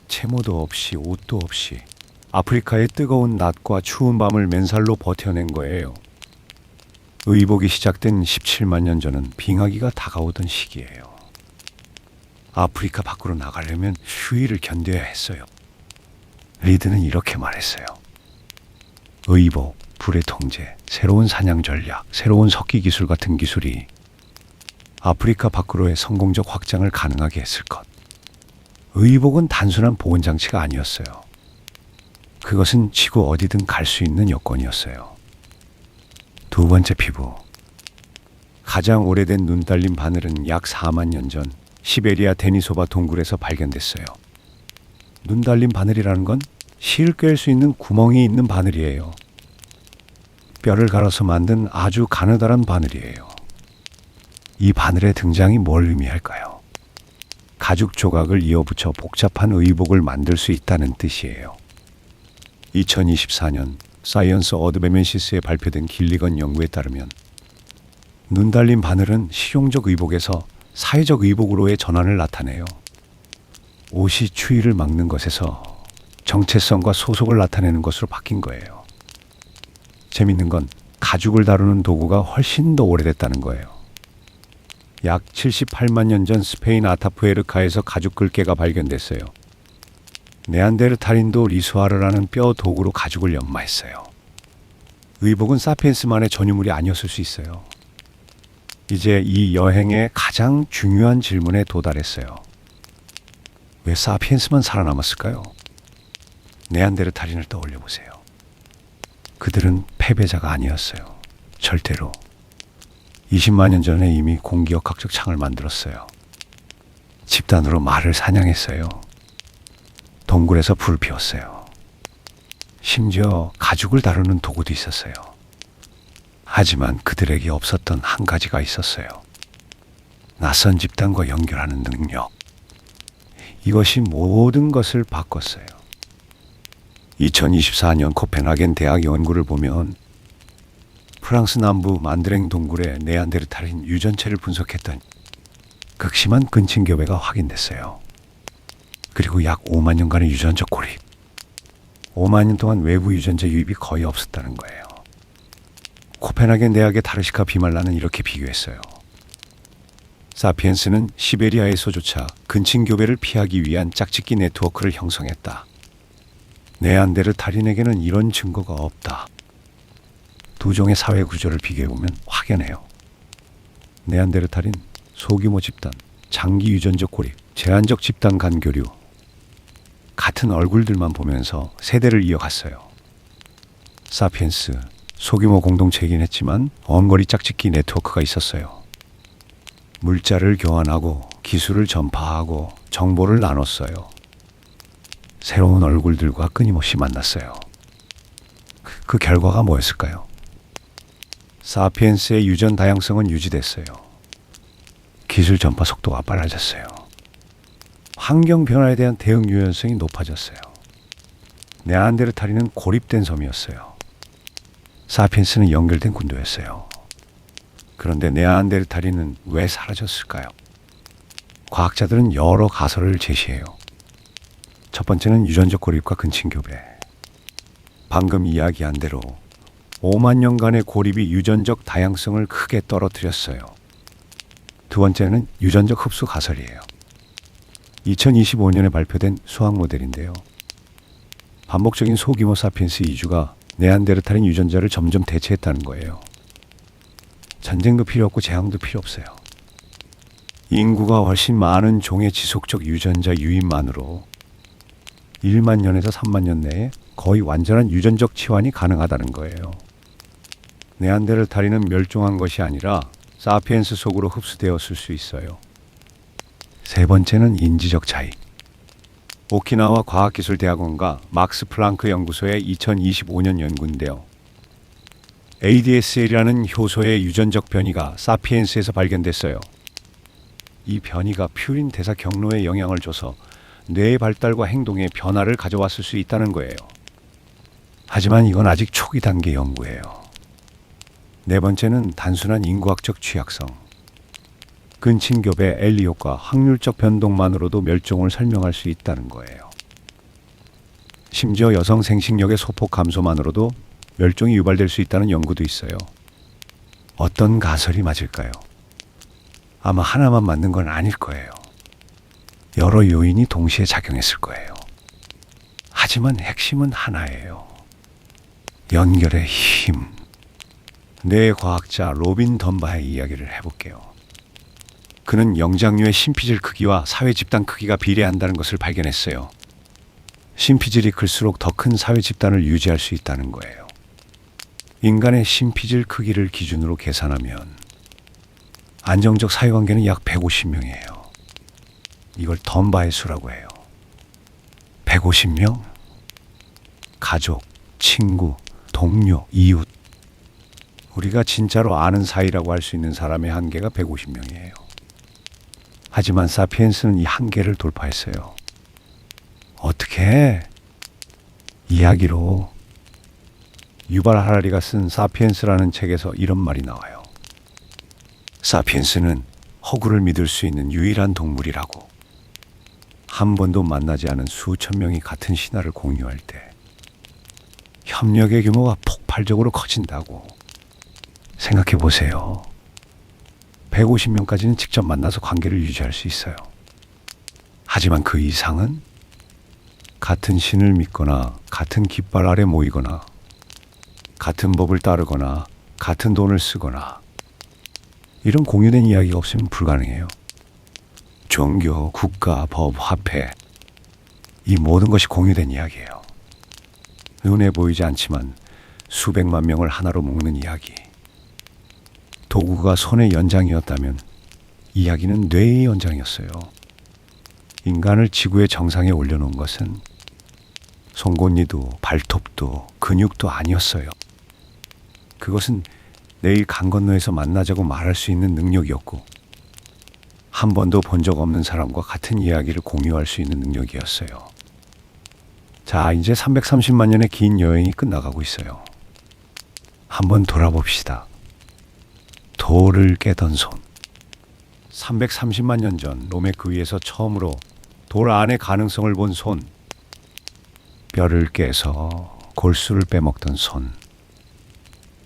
채모도 없이 옷도 없이 아프리카의 뜨거운 낮과 추운 밤을 맨살로 버텨낸 거예요. 의복이 시작된 17만 년 전은 빙하기가 다가오던 시기예요. 아프리카 밖으로 나가려면 추위를 견뎌야 했어요. 리드는 이렇게 말했어요. 의복, 불의 통제, 새로운 사냥 전략, 새로운 석기 기술 같은 기술이 아프리카 밖으로의 성공적 확장을 가능하게 했을 것. 의복은 단순한 보온 장치가 아니었어요. 그것은 지구 어디든 갈 수 있는 여건이었어요. 두 번째 피부. 가장 오래된 눈 달린 바늘은 약 4만 년 전 시베리아 데니소바 동굴에서 발견됐어요. 눈 달린 바늘이라는 건 실을 꿰을 수 있는 구멍이 있는 바늘이에요. 뼈를 갈아서 만든 아주 가느다란 바늘이에요. 이 바늘의 등장이 뭘 의미할까요? 가죽 조각을 이어붙여 복잡한 의복을 만들 수 있다는 뜻이에요. 2024년 사이언스 어드밴시스에 발표된 길리건 연구에 따르면 눈 달린 바늘은 실용적 의복에서 사회적 의복으로의 전환을 나타내요. 옷이 추위를 막는 것에서 정체성과 소속을 나타내는 것으로 바뀐 거예요. 재밌는 건 가죽을 다루는 도구가 훨씬 더 오래됐다는 거예요. 약 78만 년 전 스페인 아타푸에르카에서 가죽 글개가 발견됐어요. 네안데르탈인도 리수아르라는 뼈 도구로 가죽을 연마했어요. 의복은 사피엔스만의 전유물이 아니었을 수 있어요. 이제 이 여행의 가장 중요한 질문에 도달했어요. 왜 사피엔스만 살아남았을까요? 네안데르탈인을 떠올려 보세요. 그들은 패배자가 아니었어요. 절대로. 20만 년 전에 이미 공기역학적 창을 만들었어요. 집단으로 말을 사냥했어요. 동굴에서 불을 피웠어요. 심지어 가죽을 다루는 도구도 있었어요. 하지만 그들에게 없었던 한 가지가 있었어요. 낯선 집단과 연결하는 능력. 이것이 모든 것을 바꿨어요. 2024년 코펜하겐 대학 연구를 보면 프랑스 남부 만드랭 동굴의 네안데르탈인 유전체를 분석했더니 극심한 근친교배가 확인됐어요. 그리고 약 5만 년간의 유전적 고립. 5만 년 동안 외부 유전자 유입이 거의 없었다는 거예요. 코펜하겐 대학의 다르시카 비말라는 이렇게 비교했어요. 사피엔스는 시베리아에서조차 근친교배를 피하기 위한 짝짓기 네트워크를 형성했다. 네안데르탈인에게는 이런 증거가 없다. 두 종의 사회 구조를 비교해보면 확연해요. 네안데르탈인, 소규모 집단, 장기 유전적 고립, 제한적 집단 간 교류. 같은 얼굴들만 보면서 세대를 이어갔어요. 사피엔스, 소규모 공동체이긴 했지만 원거리 짝짓기 네트워크가 있었어요. 물자를 교환하고 기술을 전파하고 정보를 나눴어요. 새로운 얼굴들과 끊임없이 만났어요. 그 결과가 뭐였을까요? 사피엔스의 유전 다양성은 유지됐어요. 기술 전파 속도가 빨라졌어요. 환경 변화에 대한 대응 유연성이 높아졌어요. 네안데르탈인은 고립된 섬이었어요. 사피엔스는 연결된 군도였어요. 그런데 네안데르탈인은 왜 사라졌을까요? 과학자들은 여러 가설을 제시해요. 첫 번째는 유전적 고립과 근친교배. 방금 이야기한 대로 5만 년간의 고립이 유전적 다양성을 크게 떨어뜨렸어요. 두 번째는 유전적 흡수 가설이에요. 2025년에 발표된 수학 모델인데요. 반복적인 소규모 사피엔스 이주가 네안데르탈인 유전자를 점점 대체했다는 거예요. 전쟁도 필요 없고 재앙도 필요 없어요. 인구가 훨씬 많은 종의 지속적 유전자 유입만으로 1만 년에서 3만 년 내에 거의 완전한 유전적 치환이 가능하다는 거예요. 네안데르탈인은 멸종한 것이 아니라 사피엔스 속으로 흡수되었을 수 있어요. 세 번째는 인지적 차이. 오키나와 과학기술대학원과 막스 플랑크 연구소의 2025년 연구인데요. ADSL이라는 효소의 유전적 변이가 사피엔스에서 발견됐어요. 이 변이가 퓨린 대사 경로에 영향을 줘서 뇌의 발달과 행동에 변화를 가져왔을 수 있다는 거예요. 하지만 이건 아직 초기 단계 연구예요. 네 번째는 단순한 인구학적 취약성. 근친겹의 엘리ot과 확률적 변동만으로도 멸종을 설명할 수 있다는 거예요. 심지어 여성 생식력의 소폭 감소만으로도 멸종이 유발될 수 있다는 연구도 있어요. 어떤 가설이 맞을까요? 아마 하나만 맞는 건 아닐 거예요. 여러 요인이 동시에 작용했을 거예요. 하지만 핵심은 하나예요. 연결의 힘. 뇌과학자 로빈 덤바의 이야기를 해볼게요. 그는 영장류의 심피질 크기와 사회 집단 크기가 비례한다는 것을 발견했어요. 심피질이 클수록 더 큰 사회 집단을 유지할 수 있다는 거예요. 인간의 심피질 크기를 기준으로 계산하면 안정적 사회관계는 약 150명이에요. 이걸 덤바의 수라고 해요. 150명? 가족, 친구, 동료, 이웃. 우리가 진짜로 아는 사이라고 할 수 있는 사람의 한계가 150명이에요. 하지만 사피엔스는 이 한계를 돌파했어요. 어떻게? 이야기로. 유발 하라리가 쓴 사피엔스라는 책에서 이런 말이 나와요. 사피엔스는 허구를 믿을 수 있는 유일한 동물이라고. 한 번도 만나지 않은 수천 명이 같은 신화를 공유할 때 협력의 규모가 폭발적으로 커진다고. 생각해 보세요. 150명까지는 직접 만나서 관계를 유지할 수 있어요. 하지만 그 이상은 같은 신을 믿거나 같은 깃발 아래 모이거나 같은 법을 따르거나 같은 돈을 쓰거나 이런 공유된 이야기가 없으면 불가능해요. 종교, 국가, 법, 화폐 이 모든 것이 공유된 이야기예요. 눈에 보이지 않지만 수백만 명을 하나로 묶는 이야기. 도구가 손의 연장이었다면 이야기는 뇌의 연장이었어요. 인간을 지구의 정상에 올려놓은 것은 송곳니도 발톱도 근육도 아니었어요. 그것은 내일 강 건너에서 만나자고 말할 수 있는 능력이었고 한 번도 본 적 없는 사람과 같은 이야기를 공유할 수 있는 능력이었어요. 자, 이제 330만 년의 긴 여행이 끝나가고 있어요. 한번 돌아봅시다. 돌을 깨던 손. 330만 년 전 로메크 위에서 처음으로 돌 안의 가능성을 본 손. 뼈를 깨서 골수를 빼먹던 손.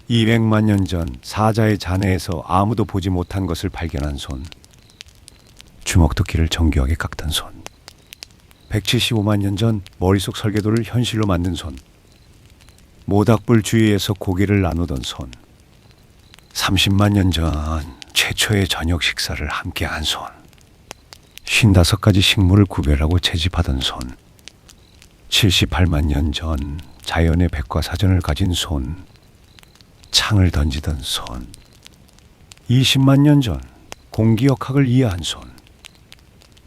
200만 년 전 사자의 잔해에서 아무도 보지 못한 것을 발견한 손. 주먹도끼를 정교하게 깎던 손. 175만 년 전 머릿속 설계도를 현실로 만든 손. 모닥불 주위에서 고기를 나누던 손. 30만 년 전 최초의 저녁 식사를 함께 한 손. 55가지 식물을 구별하고 채집하던 손. 78만 년 전 자연의 백과사전을 가진 손. 창을 던지던 손. 20만 년 전 공기역학을 이해한 손.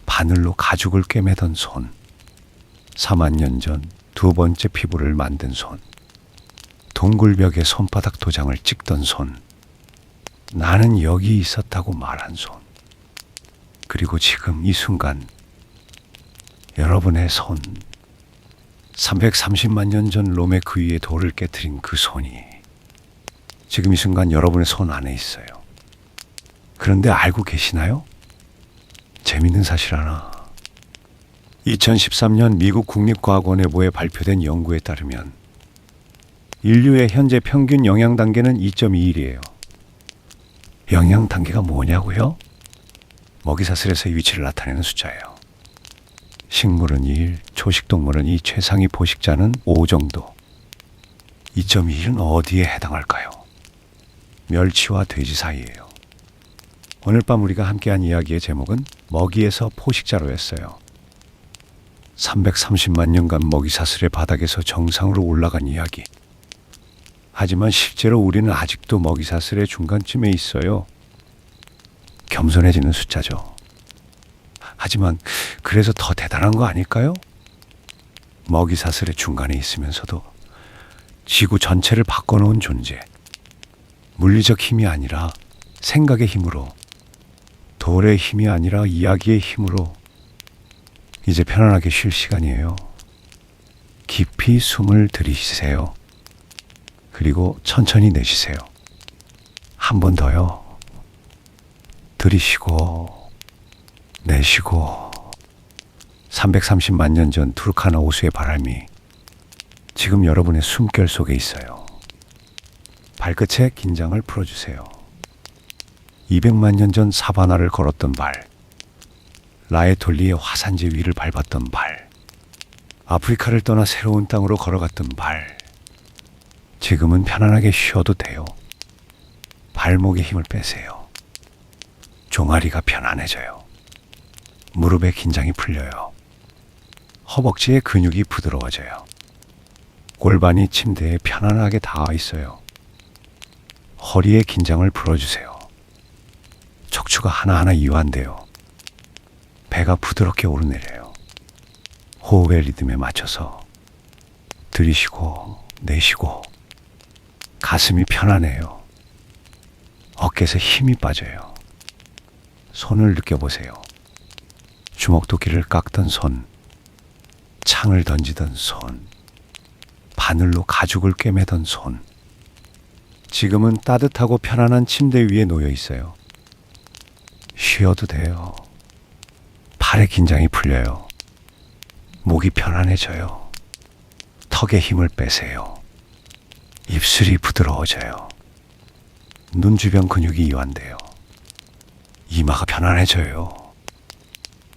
바늘로 가죽을 꿰매던 손. 4만 년 전 두 번째 피부를 만든 손. 동굴벽에 손바닥 도장을 찍던 손. 나는 여기 있었다고 말한 손. 그리고 지금 이 순간 여러분의 손. 330만 년 전 로메크 위에 돌을 깨트린 그 손이 지금 이 순간 여러분의 손 안에 있어요. 그런데 알고 계시나요? 재밌는 사실 하나. 2013년 미국 국립과학원회보에 발표된 연구에 따르면 인류의 현재 평균 영양 단계는 2.21이에요. 영양 단계가 뭐냐고요? 먹이사슬에서의 위치를 나타내는 숫자예요. 식물은 2일, 초식동물은 2, 최상위 포식자는 5 정도. 2.21은 어디에 해당할까요? 멸치와 돼지 사이예요. 오늘 밤 우리가 함께한 이야기의 제목은 먹이에서 포식자로였어요. 330만 년간 먹이 사슬의 바닥에서 정상으로 올라간 이야기. 하지만 실제로 우리는 아직도 먹이 사슬의 중간쯤에 있어요. 겸손해지는 숫자죠. 하지만 그래서 더 대단한 거 아닐까요? 먹이 사슬의 중간에 있으면서도 지구 전체를 바꿔놓은 존재. 물리적 힘이 아니라 생각의 힘으로, 돌의 힘이 아니라 이야기의 힘으로 이제 편안하게 쉴 시간이에요. 깊이 숨을 들이쉬세요. 그리고 천천히 내쉬세요. 한 번 더요. 들이쉬고 내쉬고. 330만 년 전 투르카나 호수의 바람이 지금 여러분의 숨결 속에 있어요. 발끝에 긴장을 풀어주세요. 200만 년 전 사바나를 걸었던 발, 라에톨리의 화산재 위를 밟았던 발, 아프리카를 떠나 새로운 땅으로 걸어갔던 발. 지금은 편안하게 쉬어도 돼요. 발목에 힘을 빼세요. 종아리가 편안해져요. 무릎의 긴장이 풀려요. 허벅지의 근육이 부드러워져요. 골반이 침대에 편안하게 닿아 있어요. 허리의 긴장을 풀어주세요. 척추가 하나하나 이완돼요. 배가 부드럽게 오르내려요. 호흡의 리듬에 맞춰서 들이쉬고 내쉬고. 가슴이 편안해요. 어깨에서 힘이 빠져요. 손을 느껴보세요. 주먹도끼를 깎던 손, 창을 던지던 손, 바늘로 가죽을 꿰매던 손. 지금은 따뜻하고 편안한 침대 위에 놓여 있어요. 쉬어도 돼요. 팔의 긴장이 풀려요. 목이 편안해져요. 턱에 힘을 빼세요. 입술이 부드러워져요. 눈 주변 근육이 이완돼요. 이마가 편안해져요.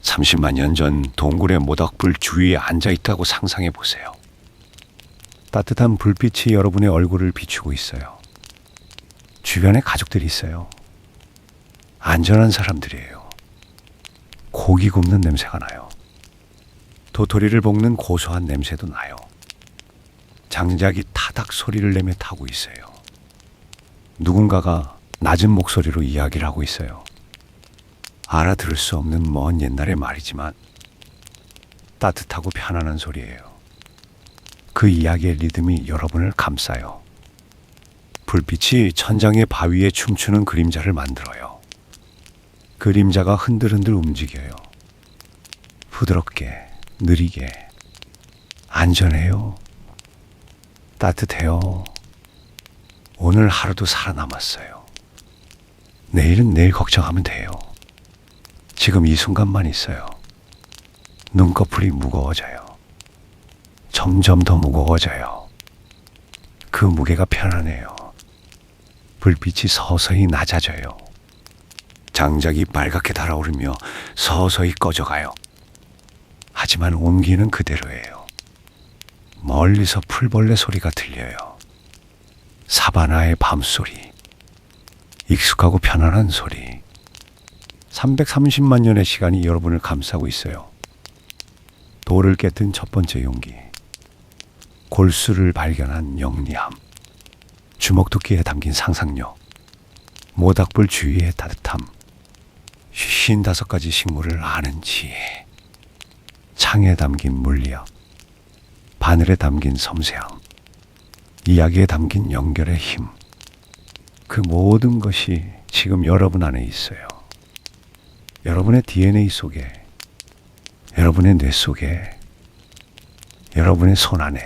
30만 년 전 동굴의 모닥불 주위에 앉아 있다고 상상해 보세요. 따뜻한 불빛이 여러분의 얼굴을 비추고 있어요. 주변에 가족들이 있어요. 안전한 사람들이에요. 고기 굽는 냄새가 나요. 도토리를 볶는 고소한 냄새도 나요. 장작이 타닥 소리를 내며 타고 있어요. 누군가가 낮은 목소리로 이야기를 하고 있어요. 알아들을 수 없는 먼 옛날의 말이지만 따뜻하고 편안한 소리예요. 그 이야기의 리듬이 여러분을 감싸요. 불빛이 천장의 바위에 춤추는 그림자를 만들어요. 그림자가 흔들흔들 움직여요. 부드럽게, 느리게. 안전해요. 따뜻해요. 오늘 하루도 살아남았어요. 내일은 내일 걱정하면 돼요. 지금 이 순간만 있어요. 눈꺼풀이 무거워져요. 점점 더 무거워져요. 그 무게가 편안해요. 불빛이 서서히 낮아져요. 장작이 빨갛게 달아오르며 서서히 꺼져가요. 하지만 온기는 그대로예요. 멀리서 풀벌레 소리가 들려요. 사바나의 밤소리. 익숙하고 편안한 소리. 330만 년의 시간이 여러분을 감싸고 있어요. 돌을 깨뜨린 첫 번째 용기. 골수를 발견한 영리함. 주먹도끼에 담긴 상상력. 모닥불 주위의 따뜻함. 55가지 식물을 아는 지혜. 창에 담긴 물리학. 바늘에 담긴 섬세함. 이야기에 담긴 연결의 힘. 그 모든 것이 지금 여러분 안에 있어요. 여러분의 DNA 속에, 여러분의 뇌 속에, 여러분의 손 안에.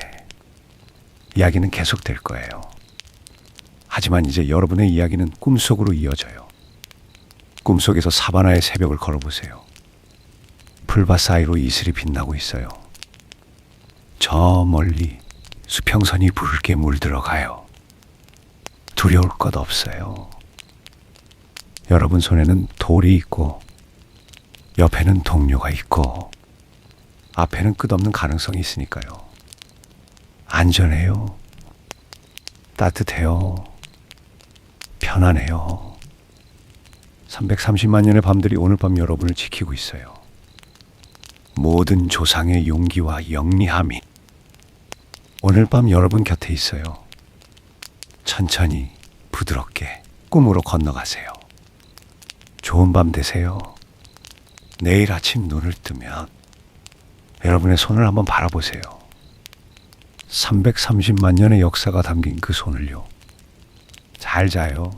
이야기는 계속될 거예요. 하지만 이제 여러분의 이야기는 꿈속으로 이어져요. 꿈속에서 사바나의 새벽을 걸어보세요. 풀밭 사이로 이슬이 빛나고 있어요. 저 멀리 수평선이 붉게 물들어가요. 두려울 것 없어요. 여러분 손에는 돌이 있고 옆에는 동료가 있고 앞에는 끝없는 가능성이 있으니까요. 안전해요. 따뜻해요. 편안해요. 330만 년의 밤들이 오늘 밤 여러분을 지키고 있어요. 모든 조상의 용기와 영리함이 오늘 밤 여러분 곁에 있어요. 천천히 부드럽게 꿈으로 건너가세요. 좋은 밤 되세요. 내일 아침 눈을 뜨면 여러분의 손을 한번 바라보세요. 330만 년의 역사가 담긴 그 손을요. 잘 자요.